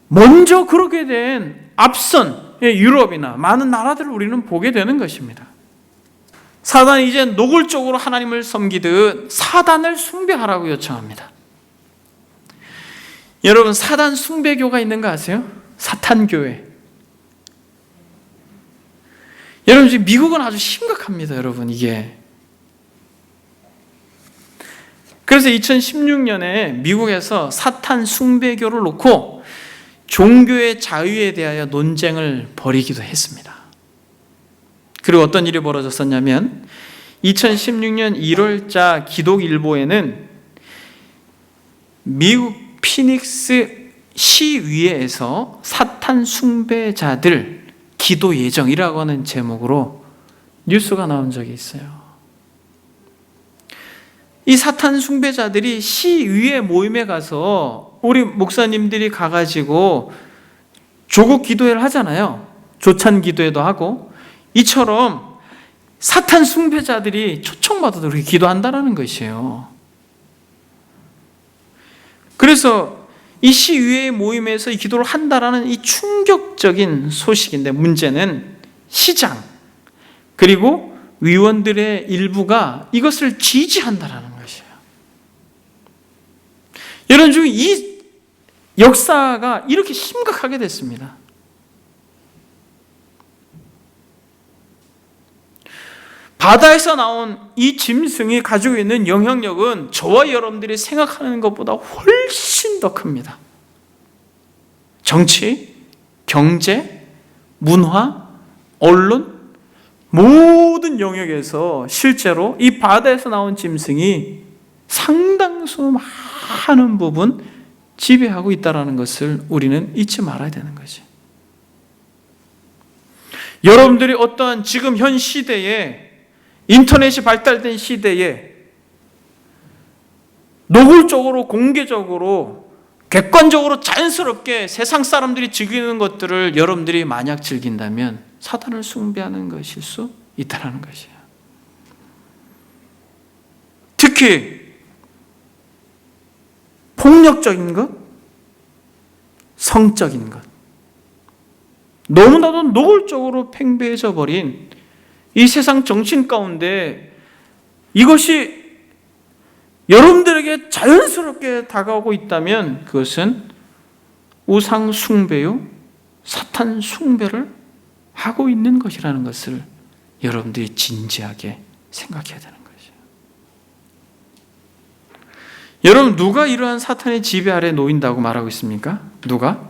Speaker 1: 먼저 그렇게 된 앞선 유럽이나 많은 나라들을 우리는 보게 되는 것입니다. 사단이 이제 노골적으로 하나님을 섬기듯 사단을 숭배하라고 요청합니다. 여러분, 사단 숭배교가 있는 거 아세요? 사탄교회. 여러분, 지금 미국은 아주 심각합니다, 여러분, 이게. 그래서 2016년에 미국에서 사탄 숭배교를 놓고 종교의 자유에 대하여 논쟁을 벌이기도 했습니다. 그리고 어떤 일이 벌어졌었냐면 2016년 1월자 기독일보에는 미국 피닉스 시의회에서 사탄 숭배자들 기도 예정이라고 하는 제목으로 뉴스가 나온 적이 있어요. 이 사탄 숭배자들이 시의회 모임에 가서 우리 목사님들이 가가지고 조국 기도회를 하잖아요. 조찬 기도회도 하고, 이처럼 사탄 숭배자들이 초청받아도 그렇게 기도한다는 것이에요. 그래서 이 시의회 모임에서 이 기도를 한다라는 이 충격적인 소식인데, 문제는 시장 그리고 위원들의 일부가 이것을 지지한다라는 것이에요. 여러분, 지금 이 역사가 이렇게 심각하게 됐습니다. 바다에서 나온 이 짐승이 가지고 있는 영향력은 저와 여러분들이 생각하는 것보다 훨씬 더 큽니다. 정치, 경제, 문화, 언론, 모든 영역에서 실제로 이 바다에서 나온 짐승이 상당수 많은 부분 지배하고 있다는 것을 우리는 잊지 말아야 되는 거지. 여러분들이 어떠한 지금 현 시대에, 인터넷이 발달된 시대에 노골적으로, 공개적으로, 객관적으로 자연스럽게 세상 사람들이 즐기는 것들을 여러분들이 만약 즐긴다면 사탄을 숭배하는 것일 수 있다는 것이에요. 특히 폭력적인 것, 성적인 것, 너무나도 노골적으로 팽배해져 버린 이 세상 정신 가운데 이것이 여러분들에게 자연스럽게 다가오고 있다면 그것은 우상 숭배요, 사탄 숭배를 하고 있는 것이라는 것을 여러분들이 진지하게 생각해야 되는 것이에요. 여러분, 누가 이러한 사탄의 지배 아래 놓인다고 말하고 있습니까? 누가?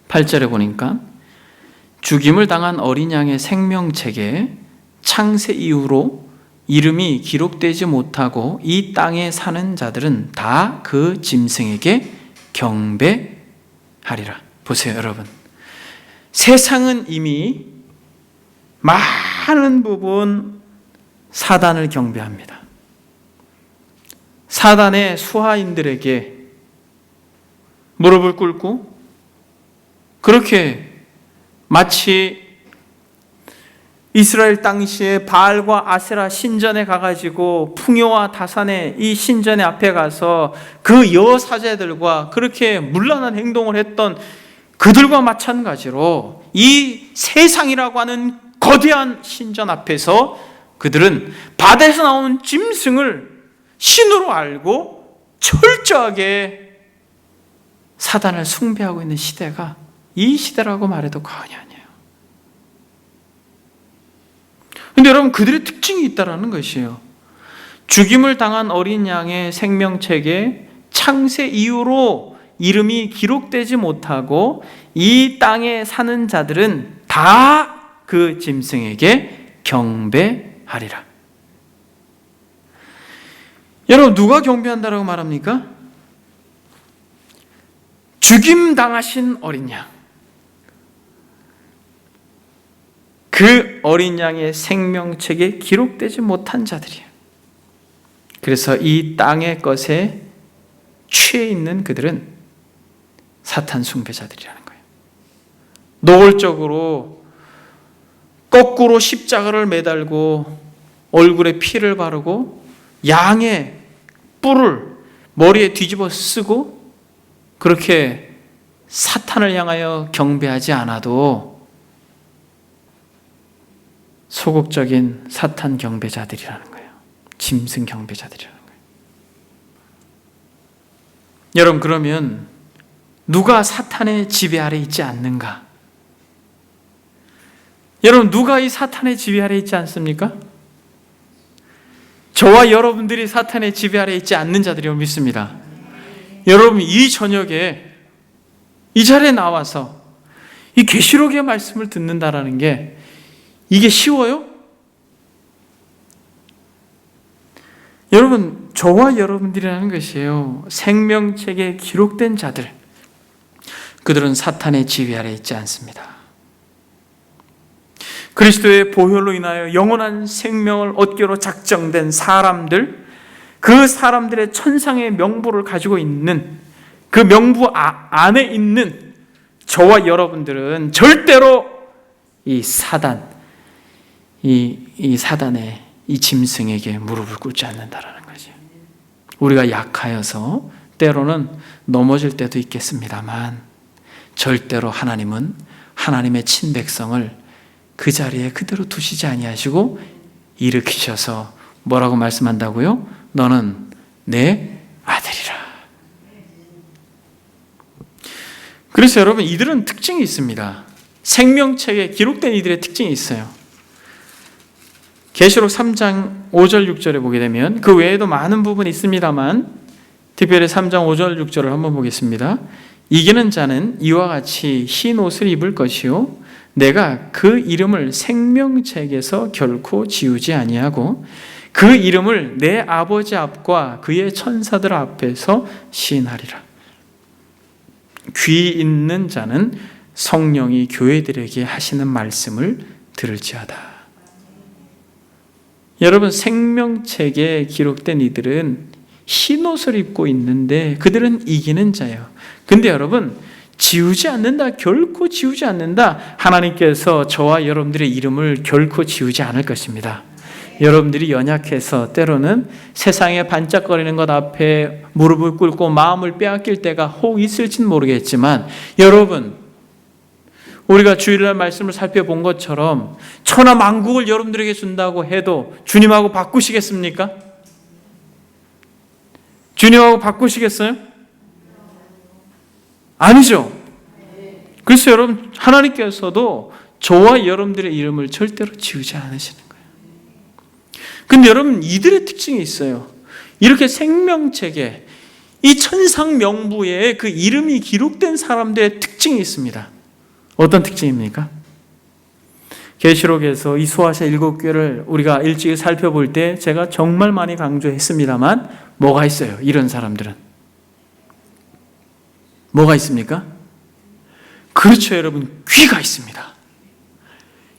Speaker 1: 8절에 보니까 죽임을 당한 어린 양의 생명책에 창세 이후로 이름이 기록되지 못하고 이 땅에 사는 자들은 다 그 짐승에게 경배하리라. 보세요, 여러분. 세상은 이미 많은 부분 사단을 경배합니다. 사단의 수하인들에게 무릎을 꿇고 그렇게 마치 이스라엘 당시에 바알과 아세라 신전에 가가지고 풍요와 다산의 이 신전의 앞에 가서 그 여사제들과 그렇게 문란한 행동을 했던 그들과 마찬가지로 이 세상이라고 하는 거대한 신전 앞에서 그들은 바다에서 나온 짐승을 신으로 알고 철저하게 사단을 숭배하고 있는 시대가 이 시대라고 말해도 과언이 아니에요. 그런데 여러분, 그들의 특징이 있다는 것이에요. 죽임을 당한 어린 양의 생명책에 창세 이후로 이름이 기록되지 못하고 이 땅에 사는 자들은 다 그 짐승에게 경배하리라. 여러분, 누가 경배한다라고 말합니까? 죽임 당하신 어린 양. 그 어린 양의 생명책에 기록되지 못한 자들이에요. 그래서 이 땅의 것에 취해 있는 그들은 사탄 숭배자들이라는 거예요. 노골적으로 거꾸로 십자가를 매달고 얼굴에 피를 바르고 양의 뿔을 머리에 뒤집어 쓰고 그렇게 사탄을 향하여 경배하지 않아도 소극적인 사탄 경배자들이라는 거예요. 짐승 경배자들이라는 거예요. 여러분, 그러면 누가 사탄의 지배 아래 있지 않는가? 여러분, 누가 이 사탄의 지배 아래 있지 않습니까? 저와 여러분들이 사탄의 지배 아래 있지 않는 자들이라고 믿습니다. 여러분, 이 저녁에 이 자리에 나와서 이 계시록의 말씀을 듣는다라는 게 이게 쉬워요? 여러분, 저와 여러분들이라는 것이에요. 생명책에 기록된 자들, 그들은 사탄의 지배 아래 있지 않습니다. 그리스도의 보혈로 인하여 영원한 생명을 얻기로 작정된 사람들, 그 사람들의 천상의 명부를 가지고 있는 그 명부 안에 있는 저와 여러분들은 절대로 이 사단, 이 사단의 이 짐승에게 무릎을 꿇지 않는다라는 거죠. 우리가 약하여서 때로는 넘어질 때도 있겠습니다만 절대로 하나님은 하나님의 친백성을 그 자리에 그대로 두시지 아니하시고 일으키셔서 뭐라고 말씀한다고요? 너는 내 아들이라. 그래서 여러분, 이들은 특징이 있습니다. 생명책에 기록된 이들의 특징이 있어요. 계시록 3장 5절 6절에 보게 되면 그 외에도 많은 부분이 있습니다만 특별히 3장 5절 6절을 한번 보겠습니다. 이기는 자는 이와 같이 흰 옷을 입을 것이요 내가 그 이름을 생명책에서 결코 지우지 아니하고 그 이름을 내 아버지 앞과 그의 천사들 앞에서 시인하리라. 귀 있는 자는 성령이 교회들에게 하시는 말씀을 들을지어다. 여러분, 생명책에 기록된 이들은 흰 옷을 입고 있는데 그들은 이기는 자예요. 근데 여러분, 지우지 않는다, 결코 지우지 않는다. 하나님께서 저와 여러분들의 이름을 결코 지우지 않을 것입니다. 여러분들이 연약해서 때로는 세상에 반짝거리는 것 앞에 무릎을 꿇고 마음을 빼앗길 때가 혹 있을지는 모르겠지만, 여러분, 우리가 주일날 말씀을 살펴본 것처럼 천하 만국을 여러분들에게 준다고 해도 주님하고 바꾸시겠습니까? 주님하고 바꾸시겠어요? 아니죠. 그래서 여러분, 하나님께서도 저와 여러분들의 이름을 절대로 지우지 않으시는 거예요. 근데 여러분, 이들의 특징이 있어요. 이렇게 생명책에 이 천상명부에 그 이름이 기록된 사람들의 특징이 있습니다. 어떤 특징입니까? 계시록에서 이 소아시아 7교회를 우리가 일찍 살펴볼 때 제가 정말 많이 강조했습니다만 뭐가 있어요? 이런 사람들은 뭐가 있습니까? 그렇죠, 여러분. 귀가 있습니다.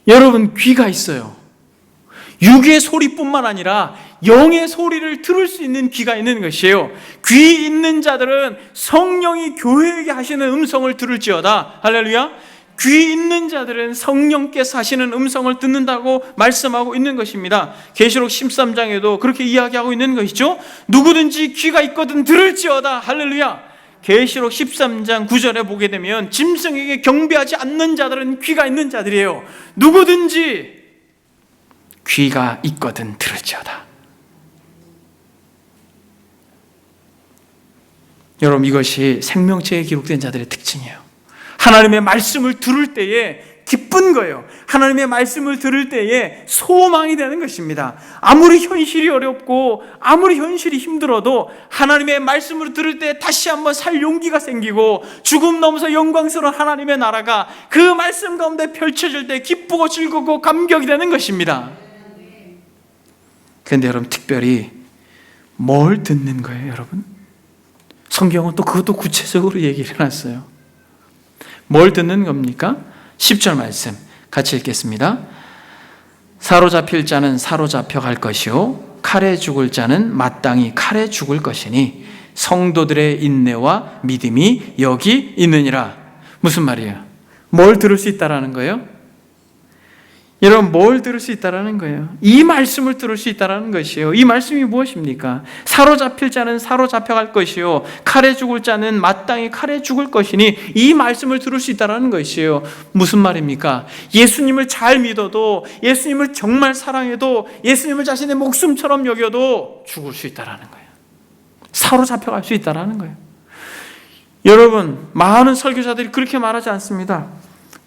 Speaker 1: 여러분, 귀가 있어요. 육의 소리뿐만 아니라 영의 소리를 들을 수 있는 귀가 있는 것이에요. 귀 있는 자들은 성령이 교회에게 하시는 음성을 들을지어다. 할렐루야. 귀 있는 자들은 성령께서 하시는 음성을 듣는다고 말씀하고 있는 것입니다. 계시록 13장에도 그렇게 이야기하고 있는 것이죠. 누구든지 귀가 있거든 들을지어다. 할렐루야. 계시록 13장 9절에 보게 되면 짐승에게 경배하지 않는 자들은 귀가 있는 자들이에요. 누구든지 귀가 있거든 들을지어다. 여러분, 이것이 생명책에 기록된 자들의 특징이에요. 하나님의 말씀을 들을 때에 기쁜 거예요. 하나님의 말씀을 들을 때에 소망이 되는 것입니다. 아무리 현실이 어렵고 아무리 현실이 힘들어도 하나님의 말씀을 들을 때 다시 한번 살 용기가 생기고 죽음 넘어서 영광스러운 하나님의 나라가 그 말씀 가운데 펼쳐질 때 기쁘고 즐겁고 감격이 되는 것입니다. 그런데 여러분, 특별히 뭘 듣는 거예요, 여러분? 성경은 또 그것도 구체적으로 얘기를 해놨어요. 뭘 듣는 겁니까? 10절 말씀 같이 읽겠습니다. 사로잡힐 자는 사로잡혀 갈 것이요 칼에 죽을 자는 마땅히 칼에 죽을 것이니 성도들의 인내와 믿음이 여기 있느니라. 무슨 말이에요? 뭘 들을 수 있다라는 거예요? 여러분, 뭘 들을 수 있다라는 거예요? 이 말씀을 들을 수 있다라는 것이에요. 이 말씀이 무엇입니까? 사로잡힐 자는 사로잡혀갈 것이요 칼에 죽을 자는 마땅히 칼에 죽을 것이니 이 말씀을 들을 수 있다라는 것이에요. 무슨 말입니까? 예수님을 잘 믿어도, 예수님을 정말 사랑해도, 예수님을 자신의 목숨처럼 여겨도 죽을 수 있다라는 거예요. 사로잡혀갈 수 있다라는 거예요. 여러분, 많은 설교자들이 그렇게 말하지 않습니다.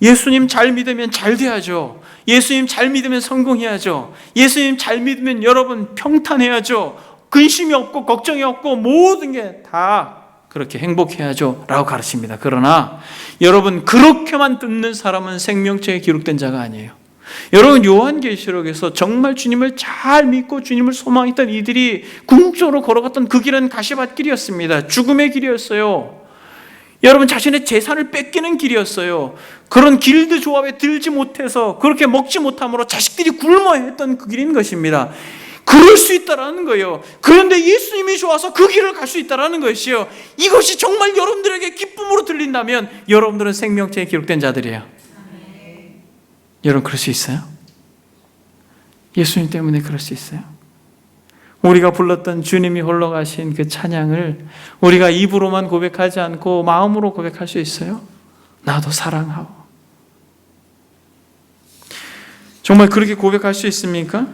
Speaker 1: 예수님 잘 믿으면 잘 돼야죠. 예수님 잘 믿으면 성공해야죠. 예수님 잘 믿으면 여러분 평탄해야죠. 근심이 없고 걱정이 없고 모든 게 다 그렇게 행복해야죠 라고 가르칩니다. 그러나 여러분, 그렇게만 듣는 사람은 생명책에 기록된 자가 아니에요. 여러분, 요한계시록에서 정말 주님을 잘 믿고 주님을 소망했던 이들이 궁극적으로 걸어갔던 그 길은 가시밭길이었습니다. 죽음의 길이었어요. 여러분, 자신의 재산을 뺏기는 길이었어요. 그런 길드 조합에 들지 못해서 그렇게 먹지 못함으로 자식들이 굶어했던 그 길인 것입니다. 그럴 수 있다라는 거예요. 그런데 예수님이 좋아서 그 길을 갈 수 있다라는 것이요. 이것이 정말 여러분들에게 기쁨으로 들린다면 여러분들은 생명책에 기록된 자들이에요. 여러분, 그럴 수 있어요? 예수님 때문에 그럴 수 있어요? 우리가 불렀던 주님이 홀로 가신 그 찬양을 우리가 입으로만 고백하지 않고 마음으로 고백할 수 있어요? 나도 사랑하오. 정말 그렇게 고백할 수 있습니까?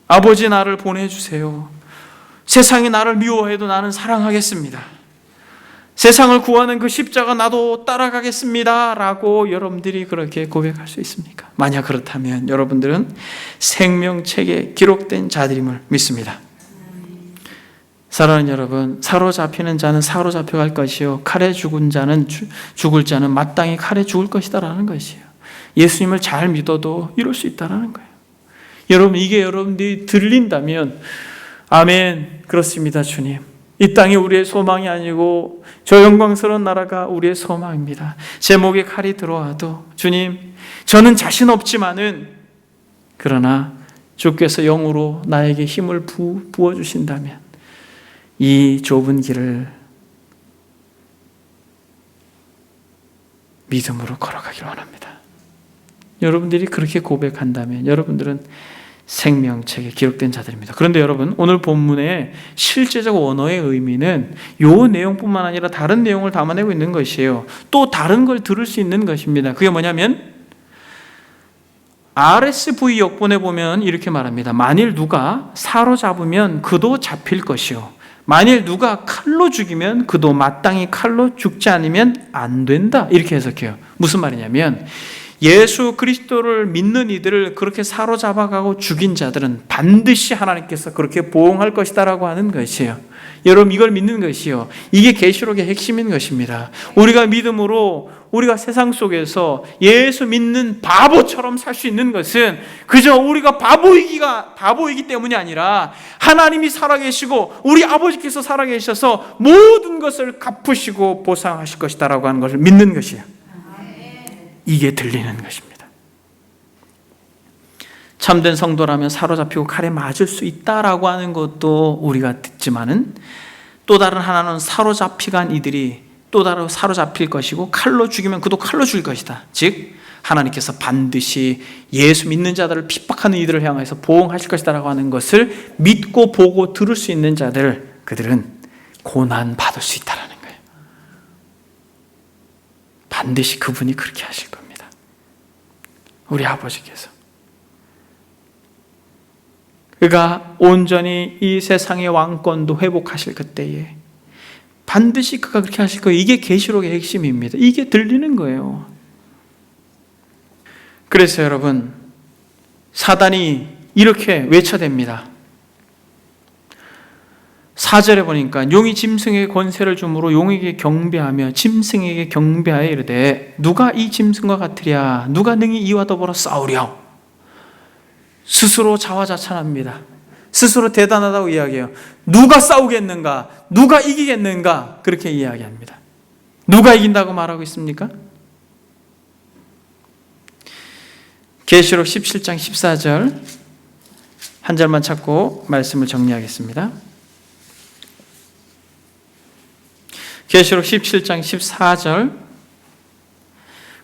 Speaker 1: 아버지, 나를 보내주세요. 세상이 나를 미워해도 나는 사랑하겠습니다. 세상을 구하는 그 십자가 나도 따라가겠습니다 라고 여러분들이 그렇게 고백할 수 있습니까? 만약 그렇다면 여러분들은 생명책에 기록된 자들임을 믿습니다. 사랑하는 여러분, 사로잡히는 자는 사로잡혀갈 것이요 칼에 죽은 자는 죽을 자는 마땅히 칼에 죽을 것이다라는 것이에요. 예수님을 잘 믿어도 이럴 수 있다라는 거예요. 여러분, 이게 여러분들이 들린다면 아멘, 그렇습니다 주님. 이 땅이 우리의 소망이 아니고 저 영광스러운 나라가 우리의 소망입니다. 제 목에 칼이 들어와도 주님, 저는 자신 없지만은 그러나 주께서 영으로 나에게 힘을 부어주신다면 이 좁은 길을 믿음으로 걸어가길 원합니다. 여러분들이 그렇게 고백한다면 여러분들은 생명책에 기록된 자들입니다. 그런데 여러분, 오늘 본문의 실제적 원어의 의미는 이 내용뿐만 아니라 다른 내용을 담아내고 있는 것이에요. 또 다른 걸 들을 수 있는 것입니다. 그게 뭐냐면 RSV 역본에 보면 이렇게 말합니다. 만일 누가 사로잡으면 그도 잡힐 것이요 만일 누가 칼로 죽이면 그도 마땅히 칼로 죽지 않으면 안 된다. 이렇게 해석해요. 무슨 말이냐면 예수 그리스도를 믿는 이들을 그렇게 사로잡아가고 죽인 자들은 반드시 하나님께서 그렇게 보응할 것이다라고 하는 것이에요. 여러분, 이걸 믿는 것이요, 이게 계시록의 핵심인 것입니다. 우리가 믿음으로 우리가 세상 속에서 예수 믿는 바보처럼 살 수 있는 것은 그저 우리가 바보이기 때문이 아니라 하나님이 살아계시고 우리 아버지께서 살아계셔서 모든 것을 갚으시고 보상하실 것이다라고 하는 것을 믿는 것이에요. 이게 들리는 것입니다. 참된 성도라면 사로잡히고 칼에 맞을 수 있다라고 하는 것도 우리가 듣지만은 또 다른 하나는 사로잡히간 이들이 또 다른 사로잡힐 것이고 칼로 죽이면 그도 칼로 죽일 것이다. 즉 하나님께서 반드시 예수 믿는 자들을 핍박하는 이들을 향해서 보응하실 것이다라고 하는 것을 믿고 보고 들을 수 있는 자들, 그들은 고난 받을 수 있다라는 거예요. 반드시 그분이 그렇게 하실 겁니다. 우리 아버지께서 그가 온전히 이 세상의 왕권도 회복하실 그때에 반드시 그가 그렇게 하실 거예요. 이게 계시록의 핵심입니다. 이게 들리는 거예요. 그래서 여러분, 사단이 이렇게 외쳐댑니다. 4절에 보니까 용이 짐승에게 권세를 주므로 용에게 경배하며 짐승에게 경배하여 이르되 누가 이 짐승과 같으랴 누가 능히 이와 더불어 싸우랴. 스스로 자화자찬합니다. 스스로 대단하다고 이야기해요. 누가 싸우겠는가? 누가 이기겠는가? 그렇게 이야기합니다. 누가 이긴다고 말하고 있습니까? 계시록 17장 14절 한 절만 찾고 말씀을 정리하겠습니다. 계시록 17장 14절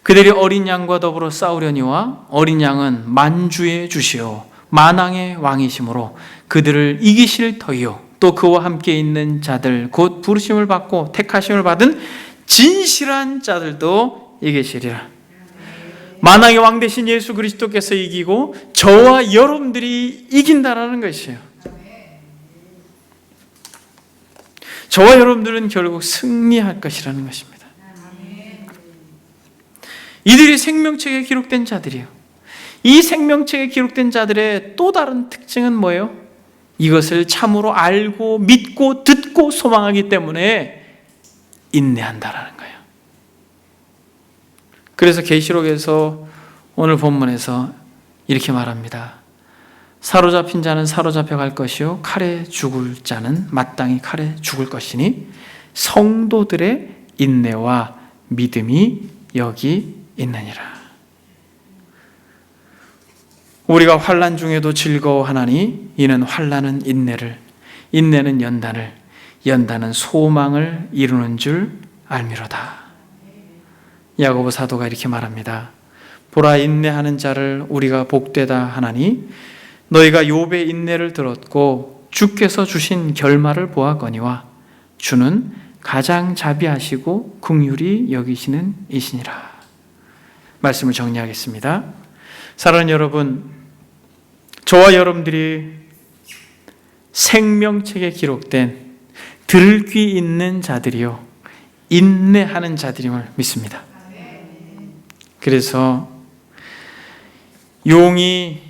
Speaker 1: 그들이 어린 양과 더불어 싸우려니와 어린 양은 만주의 주시오 만왕의 왕이시므로 그들을 이기실 터이요 또 그와 함께 있는 자들 곧 부르심을 받고 택하심을 받은 진실한 자들도 이기시리라. 만왕의 왕 되신 예수 그리스도께서 이기고 저와 여러분들이 이긴다라는 것이에요. 저와 여러분들은 결국 승리할 것이라는 것입니다. 이들이 생명책에 기록된 자들이에요. 이 생명책에 기록된 자들의 또 다른 특징은 뭐예요? 이것을 참으로 알고 믿고 듣고 소망하기 때문에 인내한다라는 거예요. 그래서 계시록에서 오늘 본문에서 이렇게 말합니다. 사로잡힌 자는 사로잡혀 갈 것이요 칼에 죽을 자는 마땅히 칼에 죽을 것이니 성도들의 인내와 믿음이 여기 있느니라. 우리가 환난 중에도 즐거워하나니 이는 환난은 인내를, 인내는 연단을, 연단은 소망을 이루는 줄 알미로다. 야고보 사도가 이렇게 말합니다. 보라, 인내하는 자를 우리가 복되다 하나니 너희가 욥의 인내를 들었고 주께서 주신 결말을 보았거니와 주는 가장 자비하시고 긍휼히 여기시는 이시니라. 말씀을 정리하겠습니다. 사랑하는 여러분, 저와 여러분들이 생명책에 기록된 들을 귀 있는 자들이요 인내하는 자들임을 믿습니다. 그래서 용이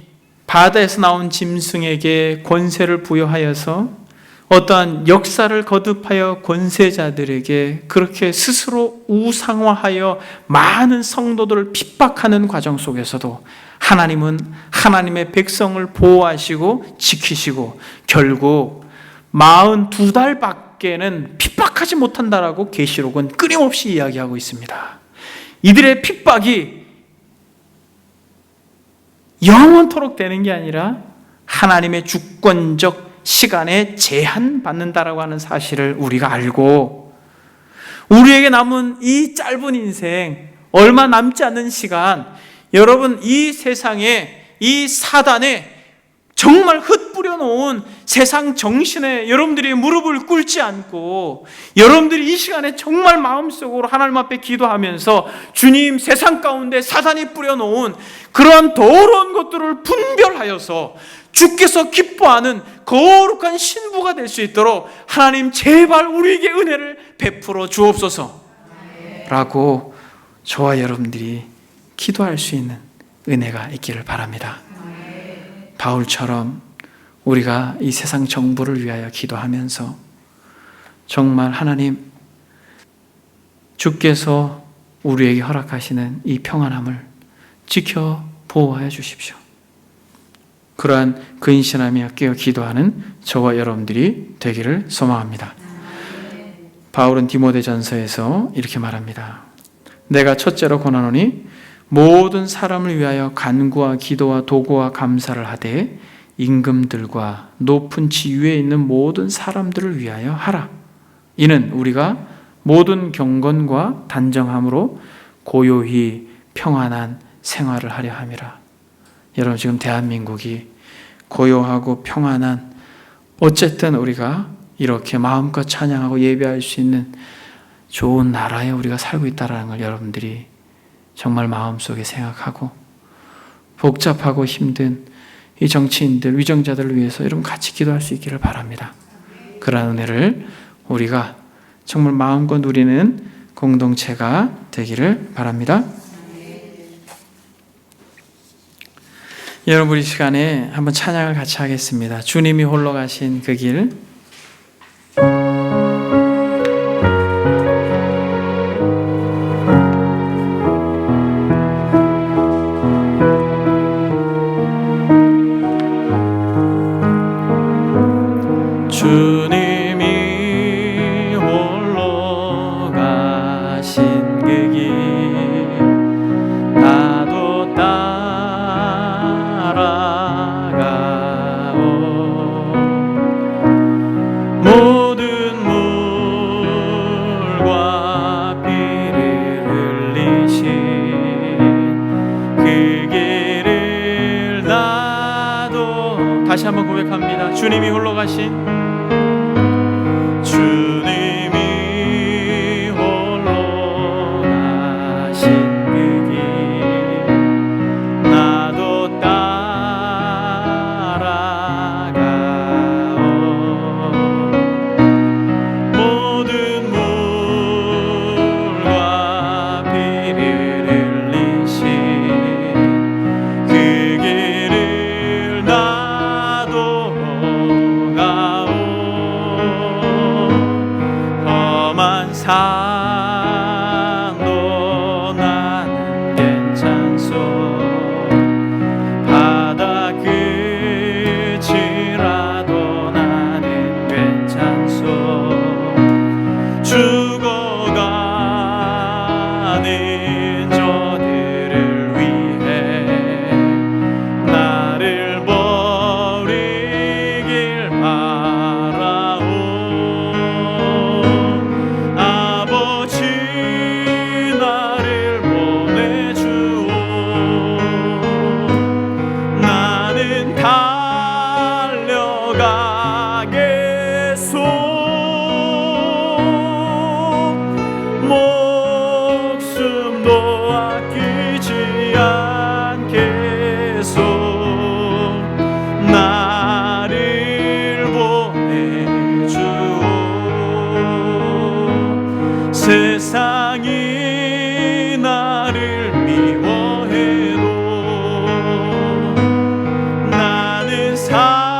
Speaker 1: 바다에서 나온 짐승에게 권세를 부여하여서 어떠한 역사를 거듭하여 권세자들에게 그렇게 스스로 우상화하여 많은 성도들을 핍박하는 과정 속에서도 하나님은 하나님의 백성을 보호하시고 지키시고 결국 42달밖에는 핍박하지 못한다라고 계시록은 끊임없이 이야기하고 있습니다. 이들의 핍박이 영원토록 되는 게 아니라 하나님의 주권적 시간에 제한받는다라고 하는 사실을 우리가 알고 우리에게 남은 이 짧은 인생, 얼마 남지 않는 시간, 여러분 이 세상에, 이 사단에 정말 흩뿌려 놓은 세상 정신에 여러분들이 무릎을 꿇지 않고 여러분들이 이 시간에 정말 마음속으로 하나님 앞에 기도하면서 주님, 세상 가운데 사단이 뿌려놓은 그러한 더러운 것들을 분별하여서 주께서 기뻐하는 거룩한 신부가 될 수 있도록 하나님 제발 우리에게 은혜를 베풀어 주옵소서 라고 저와 여러분들이 기도할 수 있는 은혜가 있기를 바랍니다. 바울처럼 우리가 이 세상 정부를 위하여 기도하면서 정말 하나님, 주께서 우리에게 허락하시는 이 평안함을 지켜 보호하여 주십시오. 그러한 근신하며 깨어 기도하는 저와 여러분들이 되기를 소망합니다. 바울은 디모데전서에서 이렇게 말합니다. 내가 첫째로 권하노니 모든 사람을 위하여 간구와 기도와 도구와 감사를 하되 임금들과 높은 지위에 있는 모든 사람들을 위하여 하라. 이는 우리가 모든 경건과 단정함으로 고요히 평안한 생활을 하려 함이라. 여러분, 지금 대한민국이 고요하고 평안한, 어쨌든 우리가 이렇게 마음껏 찬양하고 예배할 수 있는 좋은 나라에 우리가 살고 있다는 걸 여러분들이 정말 마음속에 생각하고 복잡하고 힘든 이 정치인들, 위정자들을 위해서 여러분 같이 기도할 수 있기를 바랍니다. 그러한 은혜를 우리가 정말 마음껏 누리는 공동체가 되기를 바랍니다. 여러분, 이 시간에 한번 찬양을 같이 하겠습니다. 주님이 홀로 가신 그 길.
Speaker 2: 주님이 홀로 가신 그 길 나도 따라가오. 모든 물과 피를 흘리신 그 길을 나도
Speaker 1: 다시 한번 고백합니다. 주님이 홀로 가신
Speaker 2: 주님이 홀로 가신 그 길 나도 따라가오. 모든 물과 피를 흘리신 그 길을 나도 가오. 험한 산도 나는 괜찮소. 바다 끝이라도 나는 괜찮소. 죽어가는 저들을 위해 나를 버리길 바라오. 아버지 세상이 나를 미워해도 나는 사랑하겠소.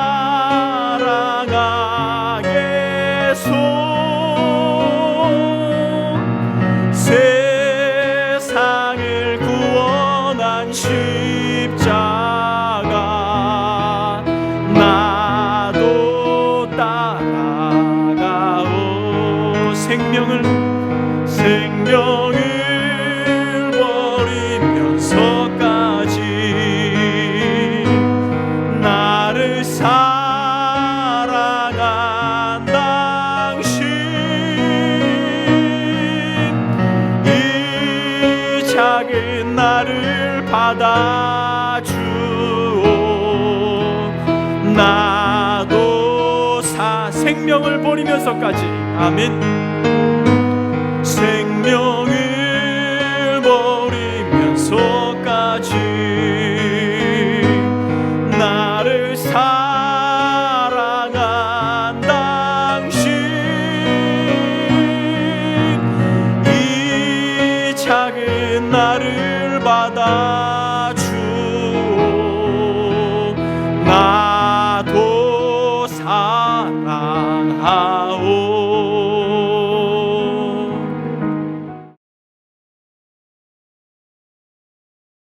Speaker 2: 세상을 구원한 십자가 나도 따라가오. 생명을 버리면서까지 나를 사랑한 당신, 이 작은 나를 받아주오. 나도 생명을 버리면서까지, 아멘. 생명을 버리면서까지 나를 사랑한 당신, 이 작은 나를 받아